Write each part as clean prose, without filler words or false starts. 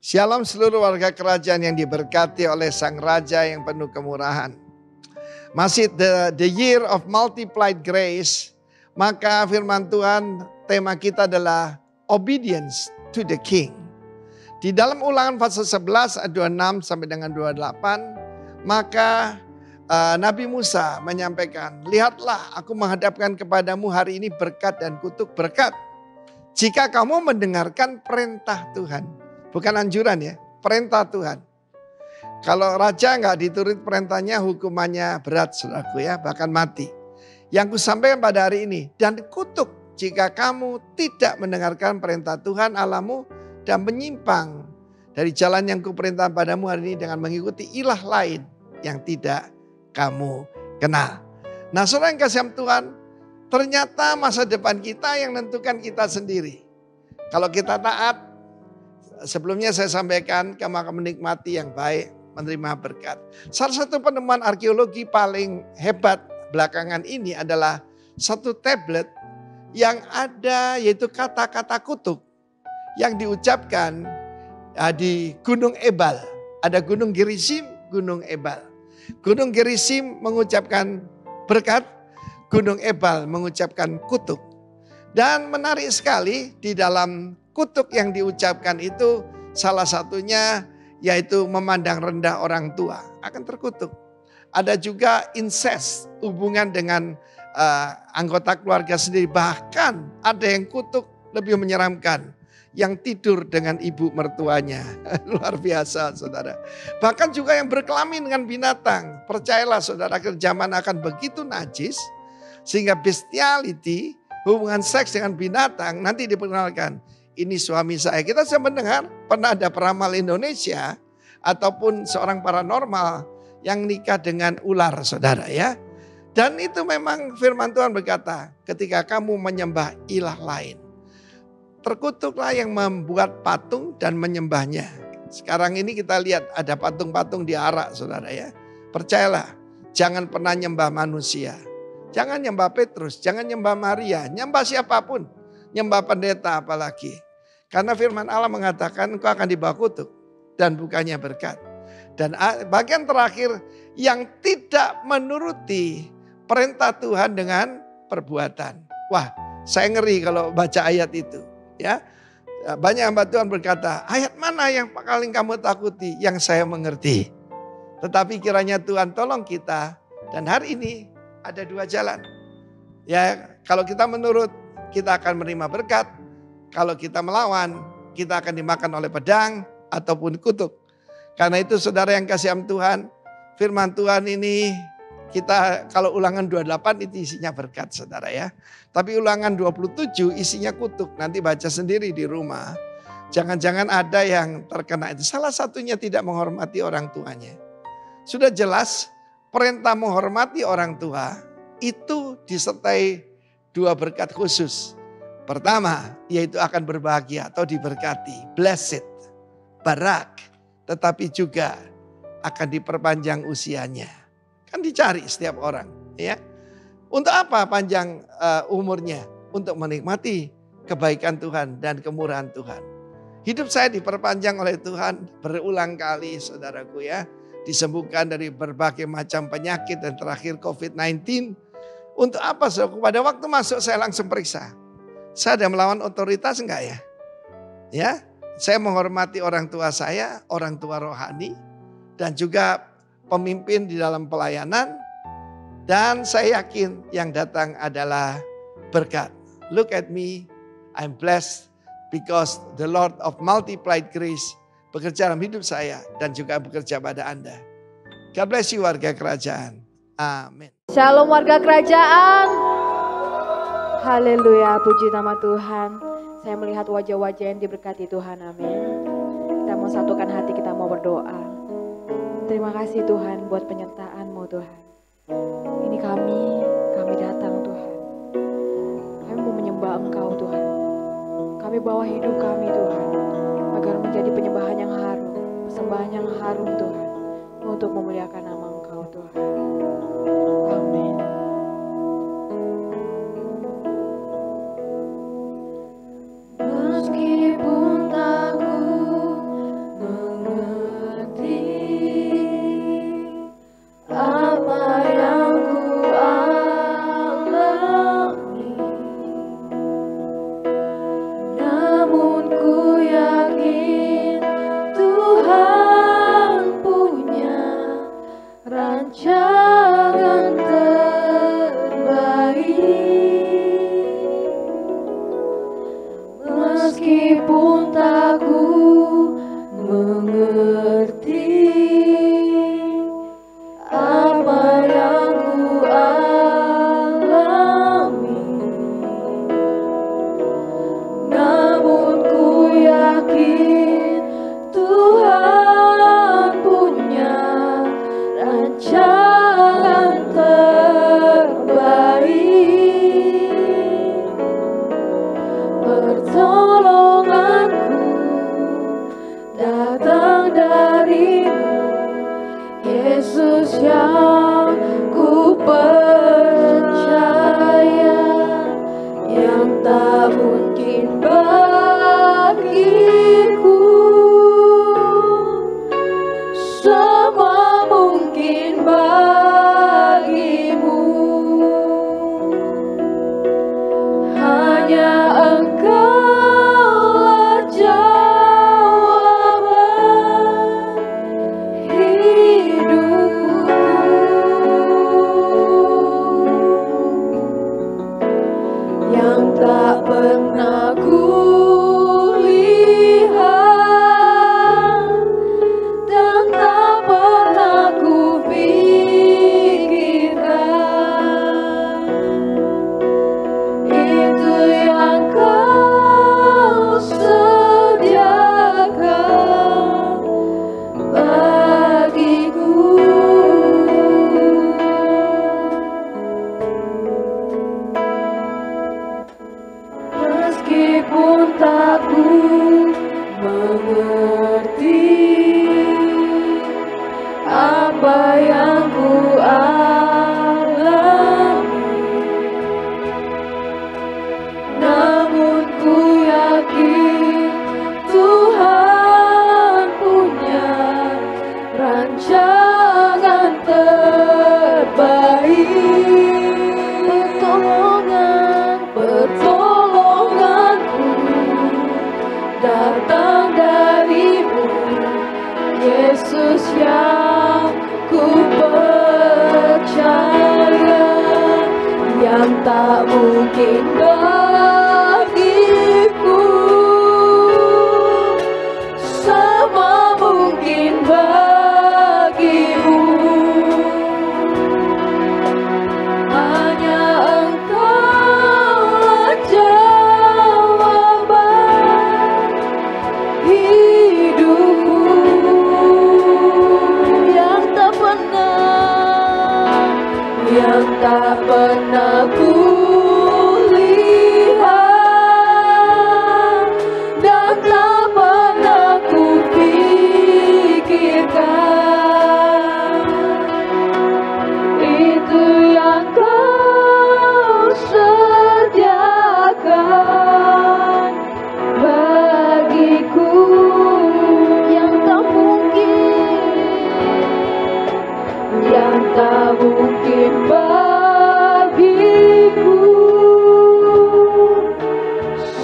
Shalom seluruh warga kerajaan yang diberkati oleh Sang Raja yang penuh kemurahan. Masih the year of multiplied grace, maka firman Tuhan tema kita adalah obedience to the King. Di dalam Ulangan pasal 11 ayat 26 sampai dengan 28, maka Nabi Musa menyampaikan, lihatlah aku menghadapkan kepadamu hari ini berkat dan kutuk. Berkat jika kamu mendengarkan perintah Tuhan. Bukan anjuran ya, perintah Tuhan. Kalau raja nggak diturut perintahnya, hukumannya berat saudaraku ya, bahkan mati. Yang kusampaikan pada hari ini, dan kutuk jika kamu tidak mendengarkan perintah Tuhan Allahmu dan menyimpang dari jalan yang kuperintah padamu hari ini dengan mengikuti ilah lain yang tidak kamu kenal. Nah saudara yang kasih Tuhan, ternyata masa depan kita yang menentukan kita sendiri. Kalau kita taat, sebelumnya saya sampaikan kamu akan menikmati yang baik, menerima berkat. Salah satu penemuan arkeologi paling hebat belakangan ini adalah satu tablet yang ada yaitu kata-kata kutuk yang diucapkan di Gunung Ebal. Ada Gunung Gerizim, Gunung Ebal. Gunung Gerizim mengucapkan berkat, Gunung Ebal mengucapkan kutuk. Dan menarik sekali di dalam kutuk yang diucapkan itu salah satunya yaitu memandang rendah orang tua akan terkutuk. Ada juga incest, hubungan dengan anggota keluarga sendiri. Bahkan ada yang kutuk lebih menyeramkan, yang tidur dengan ibu mertuanya. Luar biasa saudara. Bahkan juga yang berkelamin dengan binatang. Percayalah saudara, zaman akan begitu najis sehingga bestiality, hubungan seks dengan binatang nanti diperkenalkan. Ini suami saya. Kita sudah mendengar pernah ada peramal Indonesia ataupun seorang paranormal yang nikah dengan ular saudara ya. Dan itu memang firman Tuhan berkata, ketika kamu menyembah ilah lain, terkutuklah yang membuat patung dan menyembahnya. Sekarang ini kita lihat ada patung-patung di Arak saudara ya. Percayalah, jangan pernah nyembah manusia. Jangan nyembah Petrus, jangan nyembah Maria, nyembah siapapun. Nyembah pendeta apalagi. Karena firman Allah mengatakan engkau akan dibawa kutuk dan bukannya berkat. Dan bagian terakhir, yang tidak menuruti perintah Tuhan dengan perbuatan. Wah, saya ngeri kalau baca ayat itu. Ya, banyak hamba Tuhan berkata, ayat mana yang paling kamu takuti? Yang saya mengerti. Tetapi kiranya Tuhan tolong kita. Dan hari ini ada dua jalan. Ya, kalau kita menurut, kita akan menerima berkat. Kalau kita melawan, kita akan dimakan oleh pedang ataupun kutuk. Karena itu saudara yang kasih Tuhan, firman Tuhan ini kita kalau Ulangan 28 itu isinya berkat saudara ya. Tapi Ulangan 27 isinya kutuk. Nanti baca sendiri di rumah. Jangan-jangan ada yang terkena itu. Salah satunya tidak menghormati orang tuanya. Sudah jelas perintah menghormati orang tua itu disertai dua berkat khusus. Pertama, yaitu akan berbahagia atau diberkati, blessed, barak, tetapi juga akan diperpanjang usianya. Kan dicari setiap orang, ya. Untuk apa panjang umurnya? Untuk menikmati kebaikan Tuhan dan kemurahan Tuhan. Hidup saya diperpanjang oleh Tuhan berulang kali, saudaraku ya. Disembuhkan dari berbagai macam penyakit dan terakhir COVID-19. Untuk apa, saudaraku? Pada waktu masuk saya langsung periksa. Saya ada melawan otoritas enggak ya? Ya, saya menghormati orang tua saya, orang tua rohani, dan juga pemimpin di dalam pelayanan. Dan saya yakin yang datang adalah berkat. Look at me, I'm blessed because the Lord of multiplied grace bekerja dalam hidup saya dan juga bekerja pada Anda. God bless you warga kerajaan. Amin. Shalom warga kerajaan. Haleluya, puji nama Tuhan. Saya melihat wajah-wajah yang diberkati Tuhan, amin. Kita mau satukan hati, kita mau berdoa. Terima kasih Tuhan buat penyertaan-Mu Tuhan. Ini kami datang Tuhan. Kami mau menyembah Engkau Tuhan. Kami bawa hidup kami Tuhan, agar menjadi penyembahan yang harum, persembahan yang harum Tuhan, untuk memuliakan nama Engkau Tuhan. Amin. Meskipun aku Meskipun tak ku mengerti apa yang ku alami, namun ku yakin Tuhan punya rancangan terbaik. Pertolonganku datang darimu, Yesus yang ku percaya, yang tak mungkin bagiku. Semua mungkin bagimu, hanya Engkaulah jawaban hidupku. Yang tak pernah ku lihat dan tak pernah ku pikirkan, itu yang Kau sediakan bagiku. Meskipun tak ku mengerti apa yang ku alami, namun ku yakin Tuhan punya rancangan terbaik. Pertolonganku datang darimu, Yesus yang ku percaya, yang tak mungkin bagiku. Semua mungkin bagimu, hanya Engkaulah jawaban hidupku. Yang tak pernah ku lihat dan tak pernah ku pikirkan, itu yang Kau sediakan bagiku. Yang tak mungkin bagiku,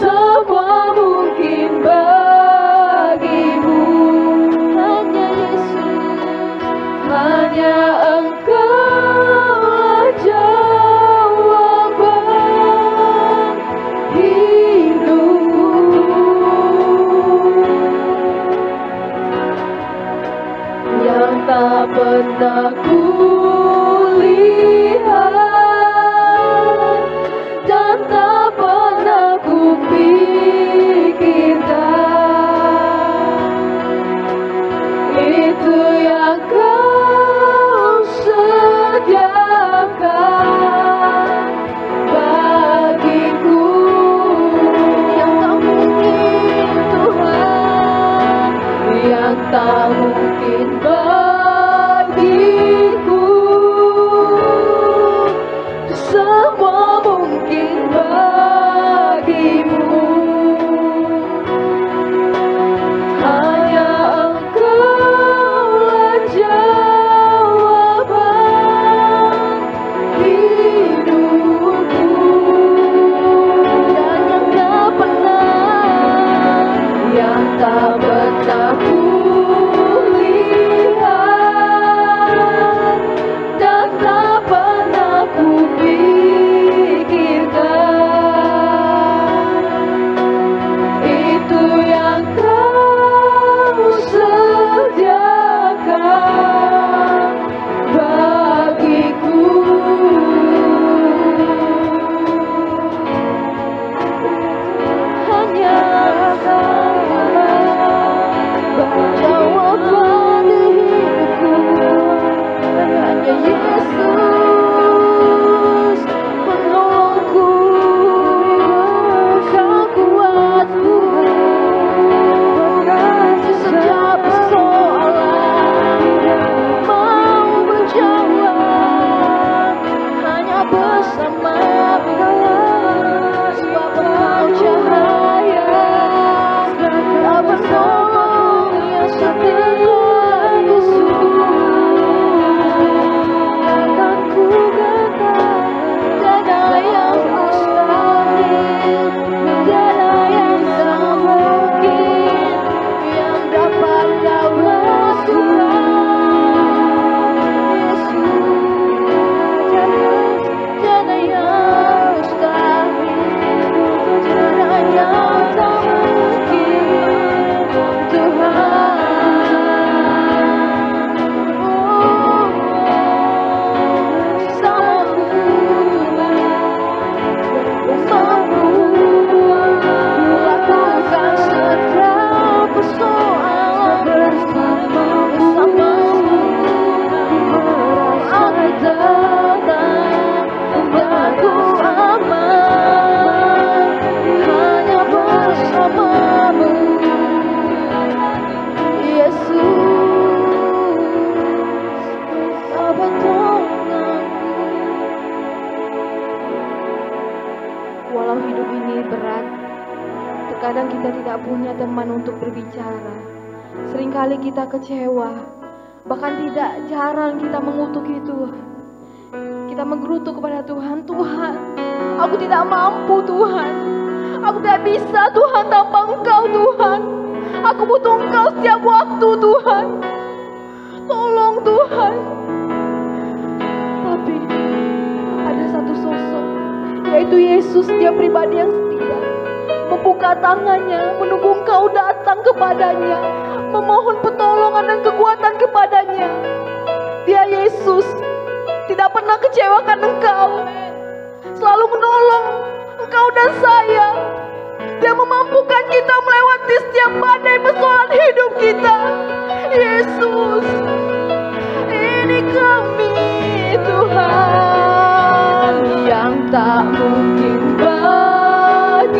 semua mungkin bagimu, hanya Yesus, hanya Engkaulah jawaban hidupku. Yang tak pernah ku lihat dan tak pernah ku pikirkan, itu yang Kau sediakan bagiku. Yang tak mungkin Tuhan, yang tak mungkin bagiku. Semua mungkin bagimu, hanya Engkaulah jawaban hidupku. Dan yang tak pernah ku lihat jawaban di hidupku. Hanya Yesus penolongku, Kau kuatku. Di setiap persoalan mau menjawab, hanya bersama-Mu. Sebab Engkau cahaya, Kau penolong yang setia, Yesus. Akan ku katakan, tiada yang mustahil, tiada yang tak mungkin yang dapat Kau lakukan, Yesus. Tiada yang mustahil, tiada yang tak mungkin, Tuhan. Bersamamu, bersamamu, lakukan setiap persoalan bersamamu. Aku tenang dan ku aman, hanya bersamamu, Yesus. Kau pertolonganku. Walau hidup ini berat, terkadang kita tidak punya teman untuk berbicara. Seringkali kita kecewa, bahkan tidak jarang kita mengutuki Tuhan. Kita menggerutu kepada Tuhan, Tuhan, aku tidak mampu Tuhan. Aku tidak bisa Tuhan tanpa Engkau Tuhan. Aku butuh Engkau setiap waktu Tuhan. Tolong Tuhan. Tapi ada satu sosok, yaitu Yesus, Dia pribadi yang setia, membuka tangannya, menunggu Engkau datang kepadanya, memohon pertolongan dan kekuatan kepadanya. Dia Yesus tidak pernah kecewakan Engkau, selalu menolong Engkau dan saya. Dia memampukan kita melewati setiap badai persoalan hidup kita. Yesus, ini kami Tuhan, yang tak mungkin bagiku,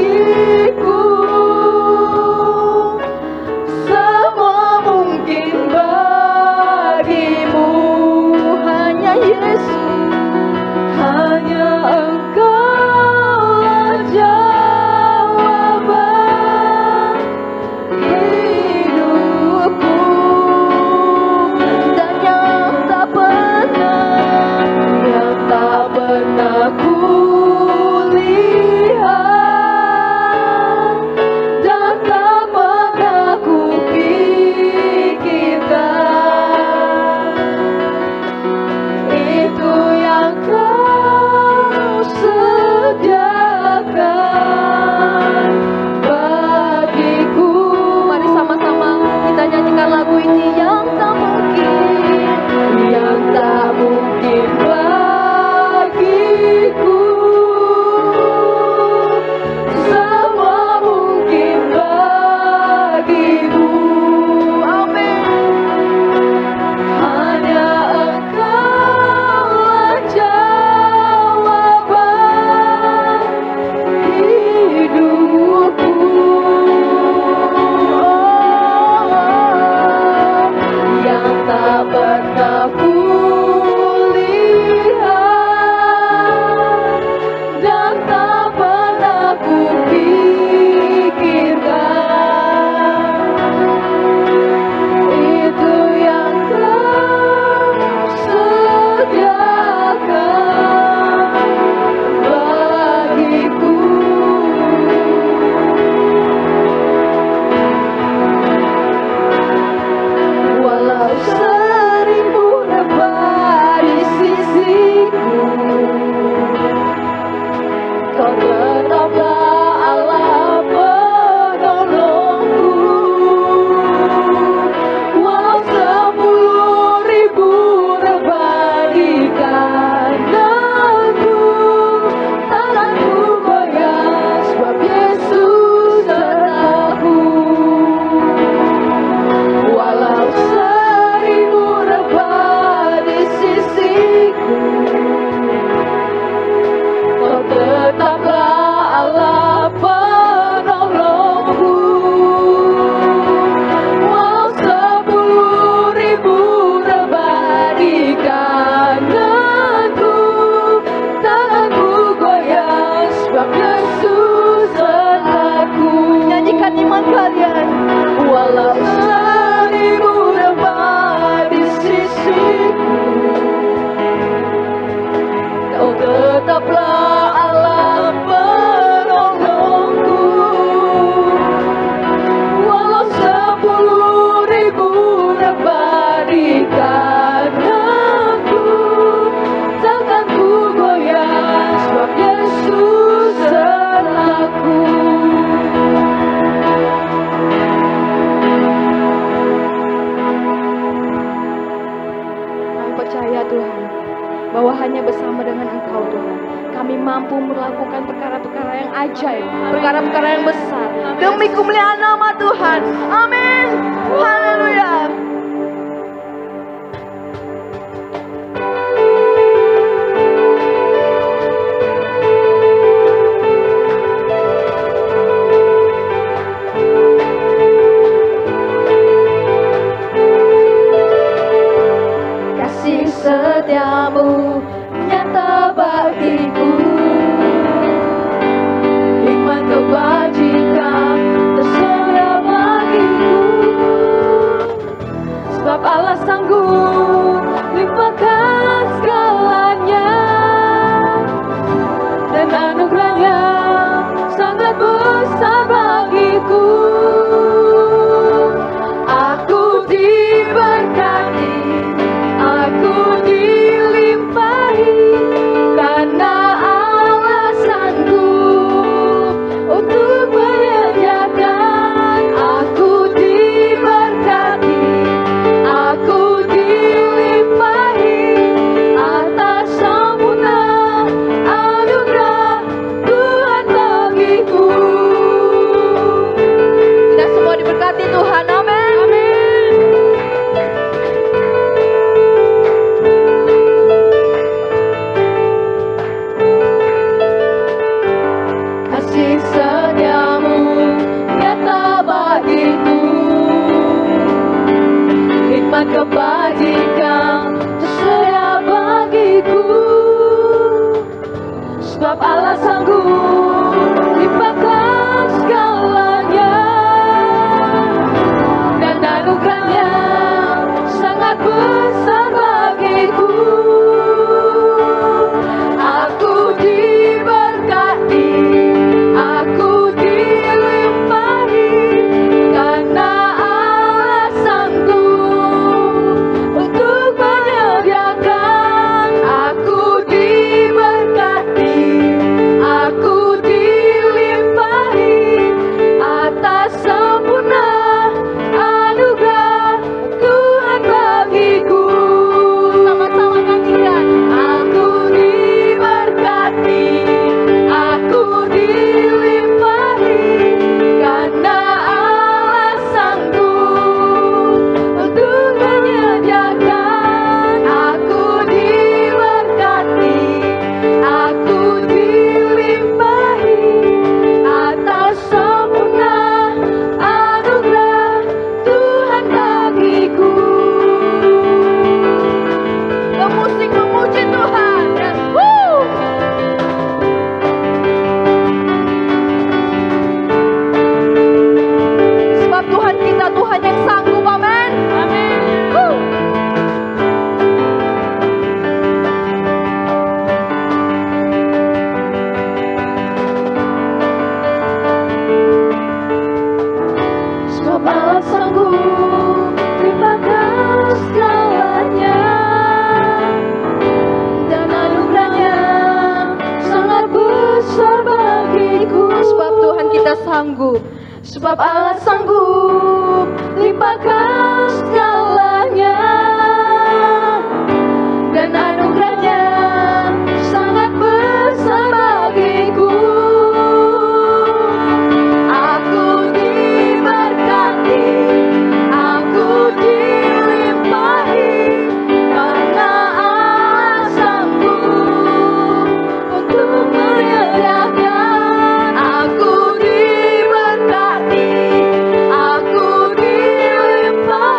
semua mungkin bagimu. Hanya Yesus, hanya Engkaulah jawaban hidupku. Dan yang tak pernah ku lihat mampu melakukan perkara-perkara yang ajaib, perkara-perkara yang besar. Demi kemuliaan nama Tuhan. Amin. Haleluya. Kasih setiamu nyata bagiku, hikmat kebajikan tersedia bagiku. Sebab Allah sanggup limpahkan segalanya, dan anugerahnya sangat besar bagiku. Aku diberkati, aku dilimpahi, karena Allah sanggup untuk menyediakan. Aku diberkati, aku dilimpahi, atas sempurna anugerah Tuhan bagiku. Kita semua diberkati Tuhan, amin. Kasih setiamu nyata bagiku, hikmat kebajikan tersedia bagiku. Sebab Allah sanggup limpahkan segalanya, dan anugerahnya sangat besar bagiku. Aku diberkati, aku dilimpahi, karena Allah sanggup untuk menyediakan. Aku diberkati, aku dilimpahi, atas sempurna anugerah Tuhan bagiku. Sama-sama nyanyikan. Aku diberkati, aku dilimpahi, karena Allah sanggup untuk menyediakan. Aku diberkati, aku dilimpahi, atas sempurna anugerah Tuhan bagiku. Pemusik memuji Tuhan. Woo! Sebab Tuhan kita Tuhan yang sanggup, amin. Amin. Sebab Allah sanggup limpahkan segalanya, dan anugerahnya sangat besar bagiku. Sebab Tuhan kita sanggup, sebab Allah sanggup limpahkan segalanya, dan anugerahnya sangat besar bagiku. Aku diberkati, aku dilimpahi, karena Allah sanggup untuk menyediakan. Aku diberkati, aku dilimpahi,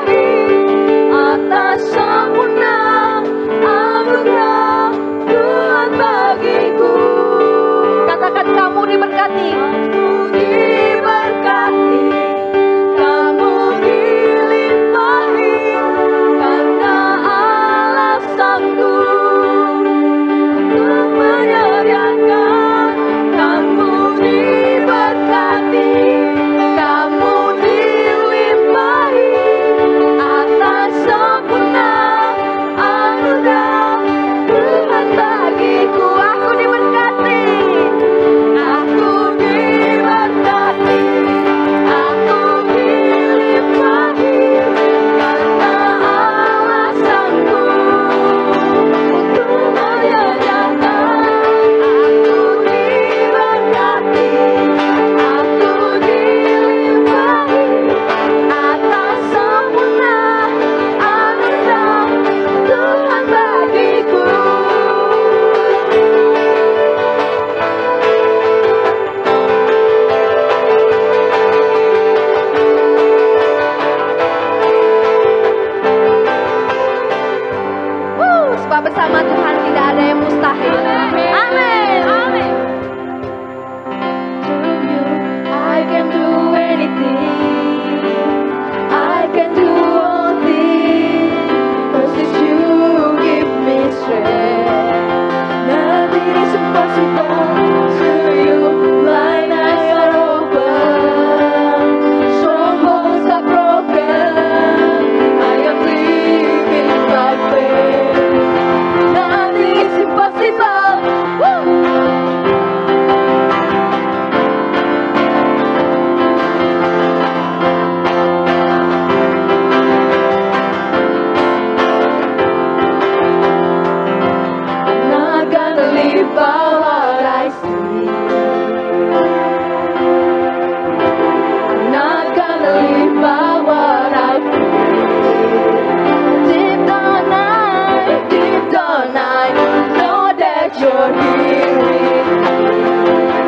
are here with me.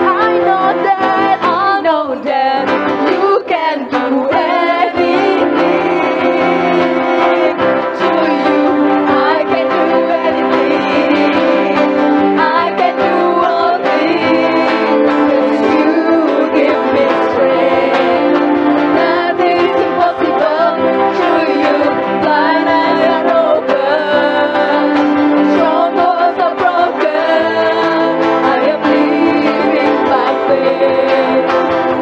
I know that you can do anything. To you, I can do anything. I can do all things. 'Cause you give me strength. Nothing is impossible to you. Blind eyes are open. Strongholds are broken. I am living by faith.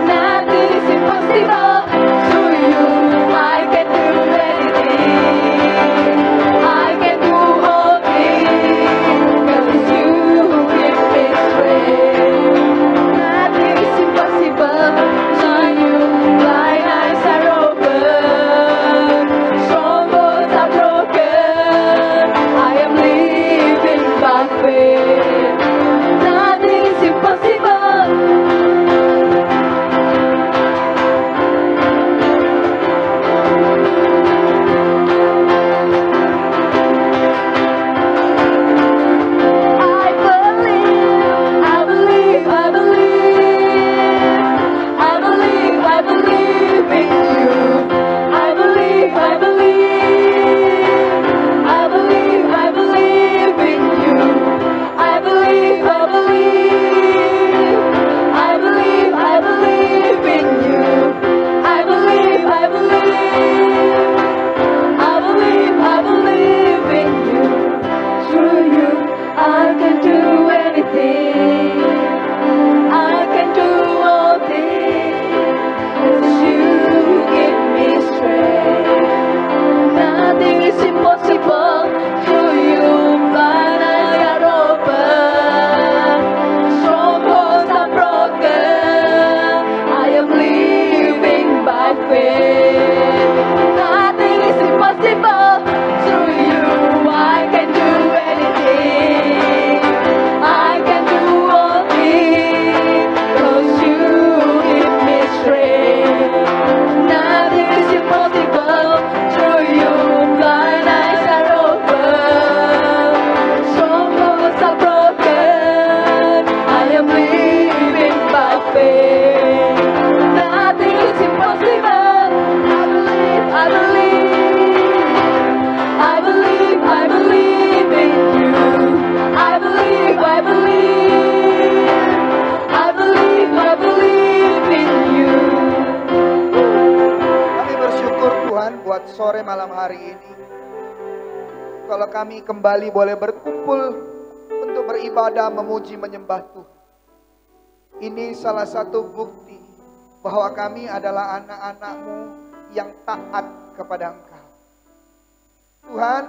Nothing is impossible to you. I can do anything. I can do all things. 'Cause you give me strength. Nothing is impossible to you. Blind eyes are open. Strongholds are broken. I am living by faith. Nothing is impossible. I believe, I believe, I believe. I believe, I believe in you. I believe, I believe. I believe, I believe in you. I believe, I believe. I believe, I believe in you. I believe, I believe. I believe, I believe in you. Through you, I can do anything. I can do all things. 'Cause you give me strength. Nothing is impossible to you. Blind eyes are open. Strongholds are broken. I am living by faith. Nothing is impossible to you. I can do anything. I can do all things. 'Cause you give me strength. Nothing is impossible to you. Blind eyes are open. Strongholds are broken. I am living by faith. Nothing is impossible. I believe, I believe. I believe, I believe in you. I believe, I believe. I believe, I believe in you. Kami bersyukur Tuhan buat sore malam hari ini. Kalau kami kembali boleh berkumpul untuk beribadah, memuji, menyembah Tuhan. Ini salah satu bukti bahwa kami adalah anak-anak-Mu yang taat kepada Engkau. Tuhan,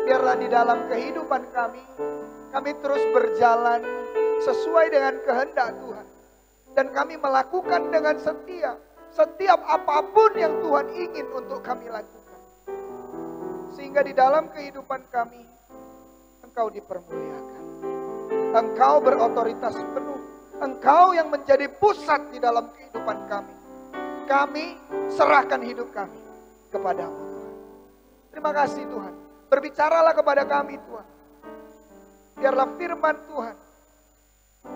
biarlah di dalam kehidupan kami terus berjalan sesuai dengan kehendak Tuhan. Dan kami melakukan dengan setia setiap apapun yang Tuhan ingin untuk kami lakukan. Sehingga di dalam kehidupan kami, Engkau dipermuliakan. Engkau berotoritas penuh. Engkau yang menjadi pusat di dalam kehidupan kami. Kami serahkan hidup kami kepadamu Tuhan. Terima kasih Tuhan. Berbicaralah kepada kami Tuhan. Biarlah firman Tuhan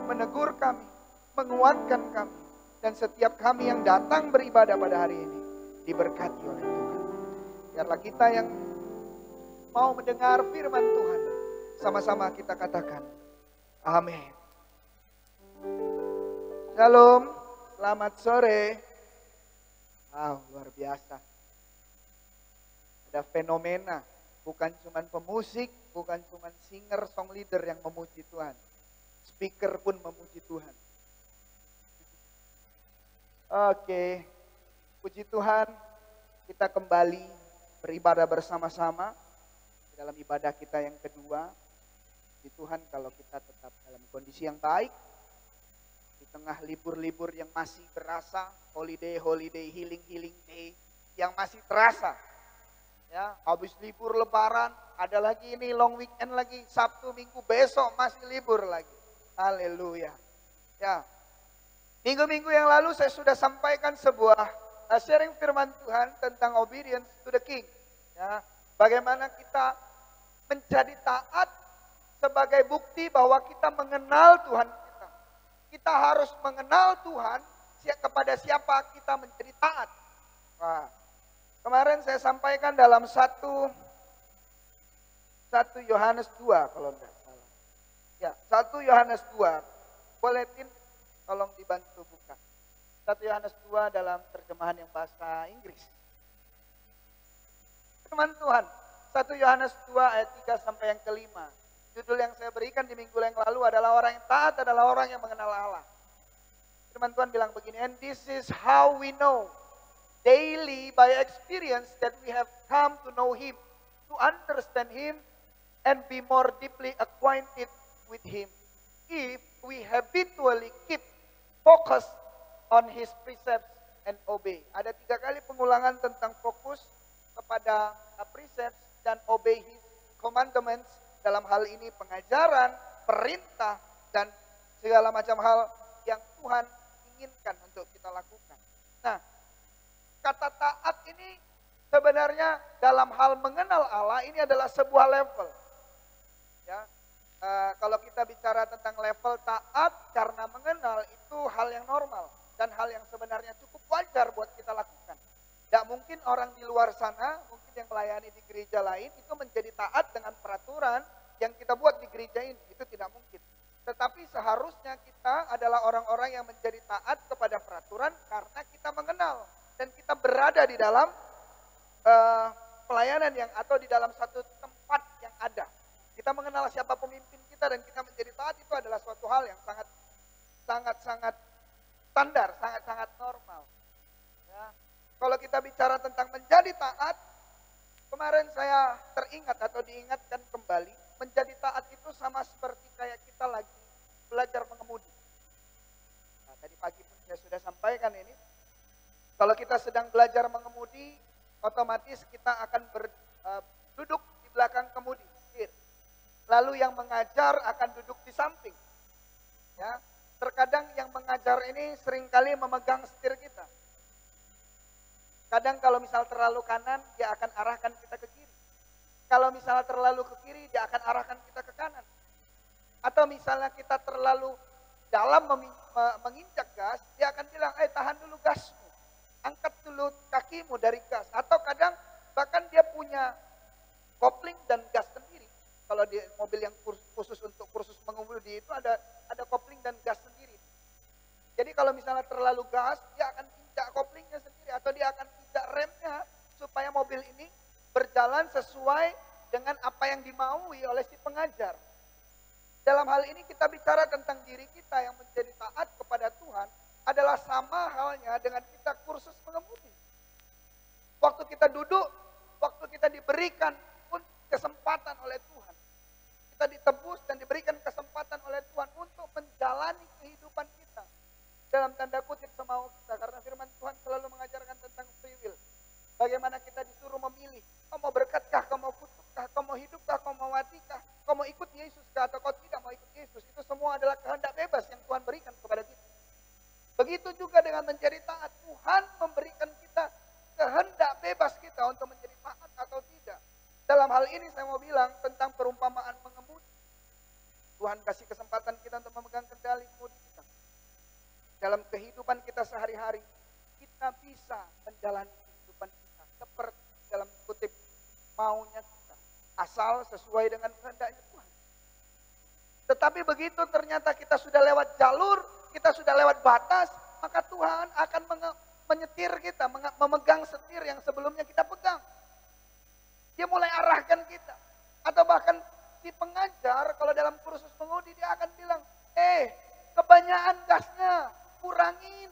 menegur kami, menguatkan kami. Dan setiap kami yang datang beribadah pada hari ini diberkati oleh Tuhan. Biarlah kita yang mau mendengar firman Tuhan, sama-sama kita katakan amin. Shalom, selamat sore. Wow, luar biasa. Ada fenomena, bukan cuma pemusik, bukan cuma singer, song leader yang memuji Tuhan. Speaker pun memuji Tuhan. Oke, puji Tuhan, kita kembali beribadah bersama-sama dalam ibadah kita yang kedua. Puji Tuhan kalau kita tetap dalam kondisi yang baik, di tengah libur-libur yang masih terasa, holiday, healing day, yang masih terasa. Ya, habis libur lebaran, ada lagi ini long weekend lagi, Sabtu, Minggu, besok masih libur lagi. Haleluya. Ya. Minggu-minggu yang lalu saya sudah sampaikan sebuah sharing firman Tuhan tentang obedience to the King. Ya, bagaimana kita menjadi taat sebagai bukti bahwa kita mengenal Tuhan kita. Kita harus mengenal Tuhan kepada siapa kita menjadi taat. Wah, kemarin saya sampaikan dalam 1 Yohanes 2 kalau enggak salah. Ya, 1 Yohanes 2. Boleh Tin, tolong dibantu buka. 1 Yohanes 2 dalam terjemahan yang bahasa Inggris. Firman Tuhan, 1 Yohanes 2 ayat 3 sampai yang kelima. Judul yang saya berikan di minggu yang lalu adalah orang yang taat adalah orang yang mengenal Allah. Firman Tuhan bilang begini, and this is how we know daily by experience that we have come to know Him, to understand Him, and be more deeply acquainted with Him. If we habitually keep focus on His precepts and obey. Ada 3 kali pengulangan tentang fokus kepada precepts dan obey His commandments. Dalam hal ini pengajaran, perintah, dan segala macam hal yang Tuhan inginkan untuk kita lakukan. Nah, kata taat ini sebenarnya dalam hal mengenal Allah ini adalah sebuah level. Ya, kalau kita bicara tentang level taat karena mengenal itu hal yang normal dan hal yang sebenarnya cukup wajar buat kita lakukan. Tidak mungkin orang di luar sana, mungkin yang melayani di gereja lain itu menjadi taat dengan peraturan yang kita buat di gereja ini. Itu tidak mungkin. Tetapi seharusnya kita adalah orang-orang yang menjadi taat kepada peraturan karena kita mengenal. Dan kita berada di dalam pelayanan yang atau di dalam satu tempat yang ada. Kita mengenal siapa pemimpin kita dan kita menjadi taat itu adalah suatu hal yang sangat standar, sangat normal. Ya. Kalau kita bicara tentang menjadi taat, kemarin saya teringat atau diingatkan kembali, menjadi taat itu sama seperti kayak kita lagi belajar mengemudi. Nah, tadi pagi pun saya sudah sampaikan ini. Kalau kita sedang belajar mengemudi, otomatis kita akan duduk di belakang kemudi. Lalu yang mengajar akan duduk di samping. Ya, terkadang yang mengajar ini seringkali memegang setir kita. Kadang kalau misal terlalu kanan, dia akan arahkan kita ke kiri. Kalau misalnya terlalu ke kiri, dia akan arahkan kita ke kanan. Atau misalnya kita terlalu dalam menginjak gas, dia akan bilang, tahan dulu gasmu. Angkat dulu kakimu dari gas. Atau kadang bahkan dia punya kopling dan gas sendiri. Kalau di mobil yang khusus untuk kursus mengemudi itu ada kopling dan gas sendiri. Jadi kalau misalnya terlalu gas, dia akan injak koplingnya sendiri. Atau dia akan injak remnya supaya mobil ini berjalan sesuai dengan apa yang dimaui oleh si pengajar. Dalam hal ini kita bicara tentang diri kita yang menjadi taat kepada Tuhan adalah sama halnya dengan kita kursus mengemudi. Waktu kita duduk, waktu kita diberikan kesempatan oleh Tuhan. Kita ditebus dan diberikan kesempatan oleh Tuhan untuk menjalani kehidupan kita. Dalam tanda kutip semau kita, karena firman Tuhan selalu mengajarkan tentang free will. Bagaimana kita disuruh memilih, kau mau berkatkah, kau mau kutukkah, kau mau hidupkah, kau mau matikah, kau mau ikut Yesuskah atau kau tidak mau ikut Yesus. Itu semua adalah kehendak bebas yang Tuhan berikan kepada kita. Begitu juga dengan menjadi taat, Tuhan memberikan kita kehendak bebas kita untuk menjadi taat atau tidak. Dalam hal ini saya mau bilang tentang perumpamaan mengemudi. Tuhan kasih kesempatan kita untuk memegang kendali kemudi kita. Dalam kehidupan kita sehari-hari, kita bisa menjalani kehidupan kita seperti dalam kutip maunya kita. Asal sesuai dengan kehendaknya Tuhan. Tetapi begitu ternyata kita sudah lewat jalur, kita sudah lewat batas, maka Tuhan akan menyetir kita, memegang setir yang sebelumnya kita pegang. Dia mulai arahkan kita. Atau bahkan si pengajar kalau dalam kursus mengemudi dia akan bilang, kebanyakan gasnya, kurangin.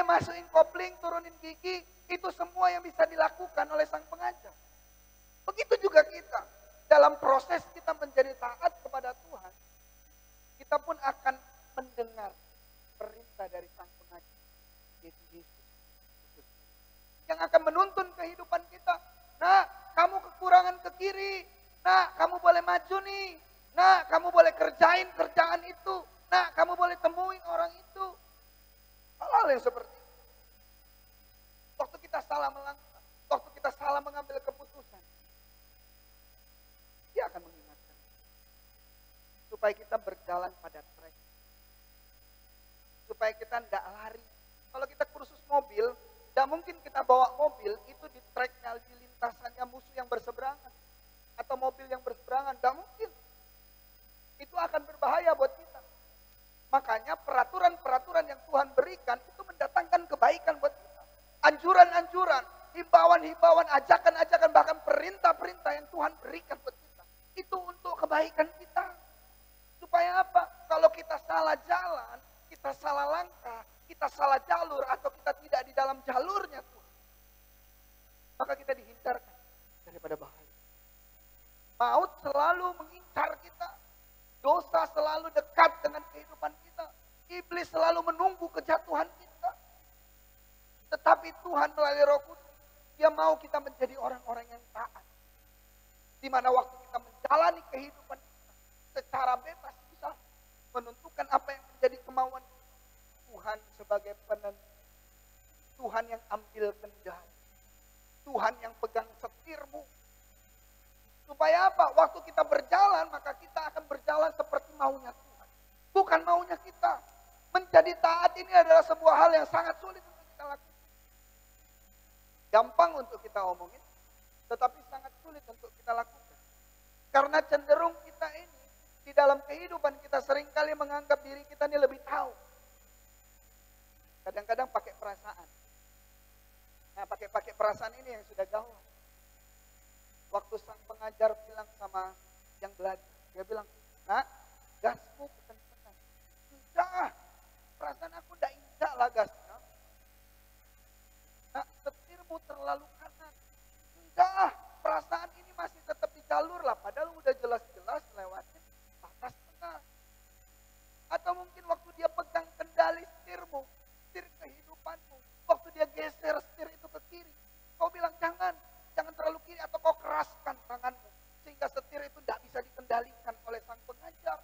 Masukin kopling, turunin gigi, itu semua yang bisa dilakukan oleh sang pengajar. Begitu juga kita. Dalam proses kita menjadi taat kepada Tuhan, kita pun akan mendengar perintah dari sang pengajar. Yesus. Yang akan menuntun kehidupan kita. Nah, kamu kekurangan ke kiri. Nah, kamu boleh maju nih. Nah, kamu boleh kerjain kerjaan itu. Nah, kamu boleh temuin orang itu. Hal-hal yang seperti itu. Waktu kita salah melangkah, waktu kita salah mengambil keputusan, dia akan mengingatkan. jalan pada trek. Supaya kita tidak lari. Kalau kita kursus mobil, tidak mungkin kita bawa mobil itu di treknya, di lintasannya musuh yang berseberangan. Atau mobil yang berseberangan, tidak mungkin. Itu akan berbahaya buat kita. Makanya peraturan-peraturan yang Tuhan berikan itu mendatangkan kebaikan buat kita. Anjuran-anjuran, himbauan-himbauan, ajakan-ajakan, bahkan perintah-perintah yang Tuhan berikan buat kita. Itu untuk kebaikan kita. Supaya apa? Kalau kita salah jalan, kita salah langkah, kita salah jalur, atau kita tidak di dalam jalurnya Tuhan, maka kita dihindarkan daripada bahaya. Maut selalu mengincar kita. Dosa selalu dekat dengan kehidupan kita. Iblis selalu menunggu kejatuhan kita. Tetapi Tuhan melalui Roh Kudus, Dia mau kita menjadi orang-orang yang taat. Di mana waktu kita menjalani kehidupan kita secara bebas, bisa menentukan apa yang menjadi kemauan kita. Tuhan sebagai penentu. Tuhan yang ambil kendali. Tuhan yang pegang setirmu. Supaya apa? Waktu kita berjalan, maka kita akan berjalan seperti maunya Tuhan. Bukan maunya kita. Menjadi taat ini adalah sebuah hal yang sangat sulit untuk kita lakukan. Gampang untuk kita omongin, tetapi sangat sulit untuk kita lakukan. Karena cenderung kita ini, di dalam kehidupan kita seringkali menganggap diri kita ini lebih tahu. Kadang-kadang pakai perasaan. Nah, pakai perasaan ini yang sudah gawat. Waktu sang pengajar bilang sama yang belajar, dia bilang, "Nak, gasmu kekencengan." "Enggak, perasaan aku udah injak lah gasnya." "Nak, setirmu terlalu kanan." "Enggak, perasaan ini masih tetap di jalur lah, padahal udah jelas-jelas lewatin batas tengah." Atau mungkin waktu dia pegang kendali setirmu, setir kehidupanmu, waktu dia geser setir itu ke kiri, kau bilang, jangan terlalu kiri, atau kau keraskan tanganmu sehingga setir itu tidak bisa dikendalikan oleh sang pengajar.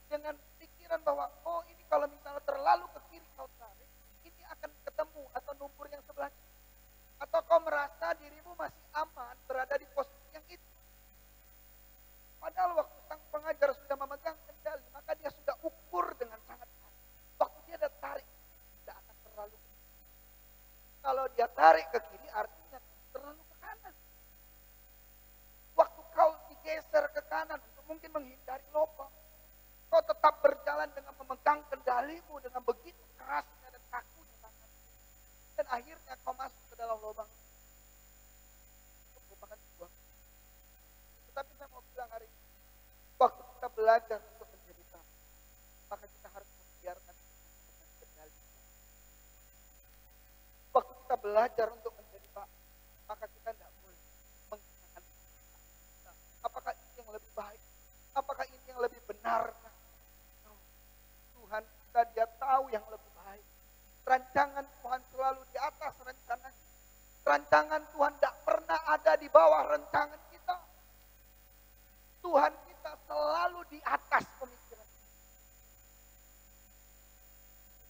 Dengan pikiran bahwa, oh ini kalau misalnya terlalu ke kiri kau tarik, ini akan ketemu atau lumpur yang sebelah kiri. Atau kau merasa dirimu masih aman berada di posisi yang itu. Padahal waktu sang pengajar sudah memegang kendali, maka dia sudah ukur dengan sangat baik. Waktu dia ada tarik, tidak akan terlalu ke kiri. Kalau dia tarik ke kiri, artinya terlalu ke kanan. Waktu kau digeser ke kanan untuk mungkin menghindari lubang, kau tetap berjalan dengan memegang kendalimu dengan begitu kerasnya dan kakunya tangan. Dan akhirnya kau masuk ke dalam lubang. Itu merupakan sebuah. Tetapi saya mau bilang hari ini, waktu kita belajar untuk menjadi taat, maka kita harus membiarkan kendali. Waktu kita belajar untuk menjadi taat, maka kita tidak boleh menggunakan kita. Apakah ini yang lebih baik? Apakah ini yang lebih benar? No. Tuhan kita, Dia tahu yang lebih baik. Rancangan Tuhan selalu di atas rencana kita. Rancangan Tuhan tidak pernah ada di bawah rancangan kita. Tuhan kita selalu di atas pemikiran kita.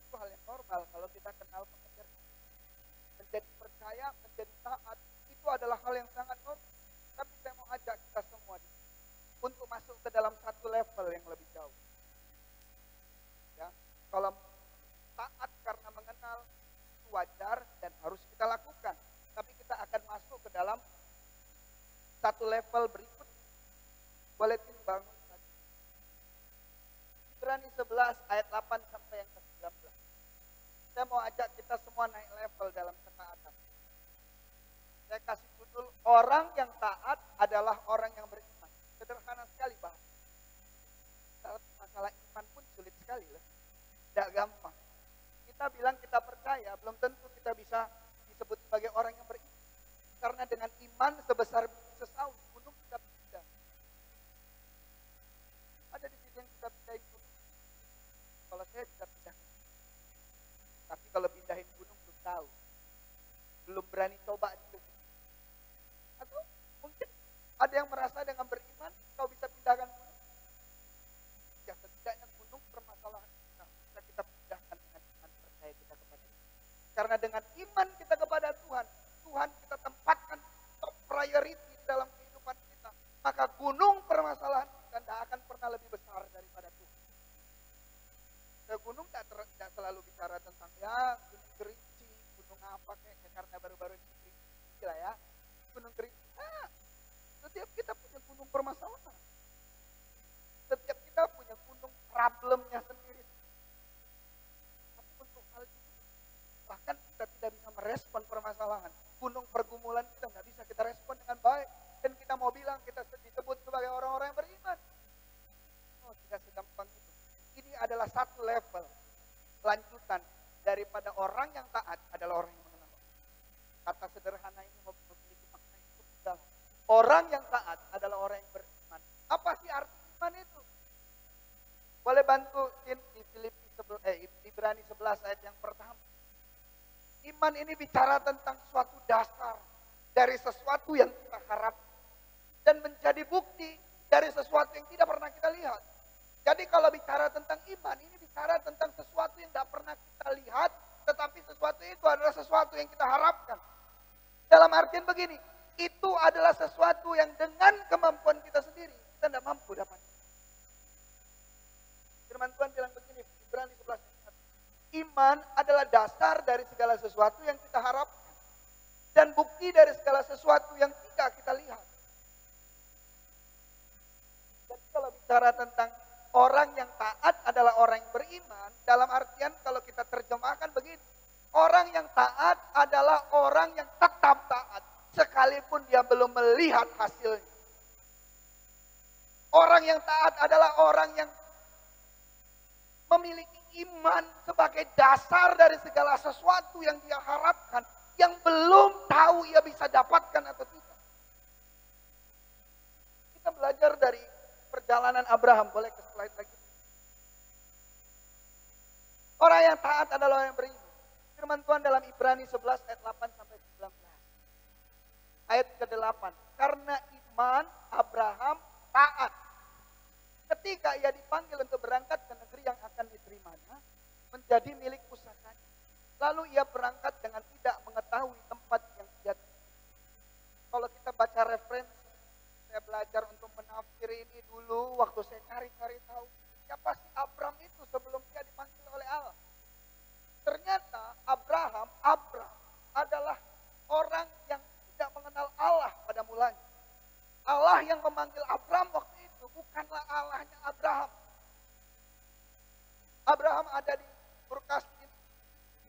Itu hal yang normal kalau kita kenal pengajar. Menjadi percaya, menjadi taat, itu adalah hal yang sangat normal. Tapi saya mau ajak kita semua untuk masuk ke dalam satu level yang lebih jauh. Ya, kalau taat karena mengenal itu wajar dan harus kita lakukan. Tapi kita akan masuk ke dalam satu level berikut. Boleh bangun. Ibrani 11 ayat 8 sampai yang ke-19. Saya mau ajak kita semua naik level dalam ketaatan. Saya kasih judul, orang yang taat adalah orang yang beriman. Sederhana sekali bahasa. Masalah iman pun sulit sekali loh. Tidak gampang. Kita bilang kita percaya, belum tentu kita bisa disebut sebagai orang yang beriman. Karena dengan iman sebesar sesaut, gunung kita pindah. Ada di sini yang kita pindahin gunung. Kalau saya bisa pindah. Tapi kalau pindahin gunung belum tahu. Belum berani coba juga. Atau mungkin ada yang merasa dengan beriman kau bisa pindahkan gunung. Ya setidaknya gunung permasalahan kita bisa kita pindahkan dengan iman percaya kita kepada Tuhan. Karena dengan iman kita kepada Tuhan, Tuhan kita tempatkan top priority dalam kehidupan kita. Maka gunung permasalahan kita tidak akan pernah lebih besar daripada Tuhan. Gunung tidak selalu bicara tentang ya Gunung Kerinci, gunung apa kayak karena baru-baru ini Kerinci lah ya. Gunung Kerinci. Nah, setiap kita punya gunung permasalahan. Setiap kita punya gunung problemnya sendiri. Tapi untuk hal itu, bahkan kita tidak bisa merespon permasalahan. Gunung pergumulan kita nggak bisa kita respon dengan baik. Dan kita mau bilang kita disebut sebagai orang-orang yang beriman. Oh, tidak segampang itu. Ini adalah satu level lanjutan daripada orang yang taat adalah orang yang mengenal. Kata sederhana ini memiliki makna yang cukup dalam. Orang yang taat adalah orang yang beriman. Apa sih arti iman itu? Boleh bantuin di Ibrani 11 ayat yang pertama. Iman ini bicara tentang suatu dasar dari sesuatu yang kita harapkan dan menjadi bukti dari sesuatu yang tidak pernah kita lihat. Jadi kalau bicara tentang iman, ini bicara tentang sesuatu yang tidak pernah kita lihat, tetapi sesuatu itu adalah sesuatu yang kita harapkan. Dalam artian begini, itu adalah sesuatu yang dengan kemampuan kita sendiri, kita tidak mampu dapat. Firman Tuhan bilang begini, Ibrani 11. Iman adalah dasar dari segala sesuatu yang kita harapkan. Dan bukti dari segala sesuatu yang tidak kita lihat. Jadi kalau bicara tentang orang yang taat adalah orang yang beriman, dalam artian kalau kita terjemahkan begini, orang yang taat adalah orang yang tetap taat, sekalipun dia belum melihat hasilnya. Orang yang taat adalah orang yang memiliki iman sebagai dasar dari segala sesuatu yang dia harapkan, yang belum tahu ia bisa dapatkan atau tidak. Kita belajar dari perjalanan Abraham, boleh ke slide lagi. Orang yang taat adalah orang yang beriman. Firman Tuhan dalam Ibrani 11 ayat 8 sampai 19. Ayat ke-8. Karena iman Abraham taat. Ketika ia dipanggil untuk berangkat ke negeri yang akan diterimanya, menjadi milik pusakanya. Lalu ia berangkat dengan tidak mengetahui tempat yang dia tuju. Kalau kita baca referensi, saya belajar untuk menafsir ini dulu waktu saya cari-cari tahu siapa sih Abram itu sebelum dia dipanggil oleh Allah. Ternyata Abram adalah orang yang tidak mengenal Allah pada mulanya. Allah yang memanggil Abram waktu itu bukanlah Allahnya Abraham. Abraham ada di Ur-Kasdim,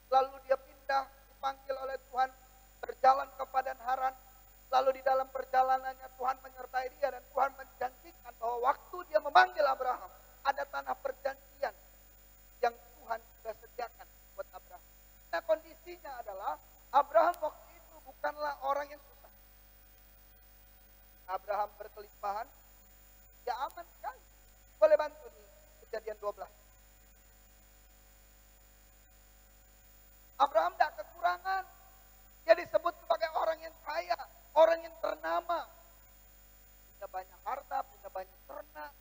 lalu dia pindah, dipanggil oleh Tuhan, berjalan ke Padan Haran, lalu di dalam perjalanannya Tuhan menyertai dia dan Tuhan menjanjikan bahwa waktu dia memanggil Abraham, ada tanah perjanjian yang Tuhan sudah sediakan buat Abraham. Nah kondisinya adalah Abraham waktu itu bukanlah orang yang susah. Abraham berkelimpahan, ya aman sekali. Boleh bantu nih Kejadian 12. Abraham tidak kekurangan. Dia disebut sebagai orang yang kaya, orang yang ternama. Punya banyak harta, punya banyak ternak.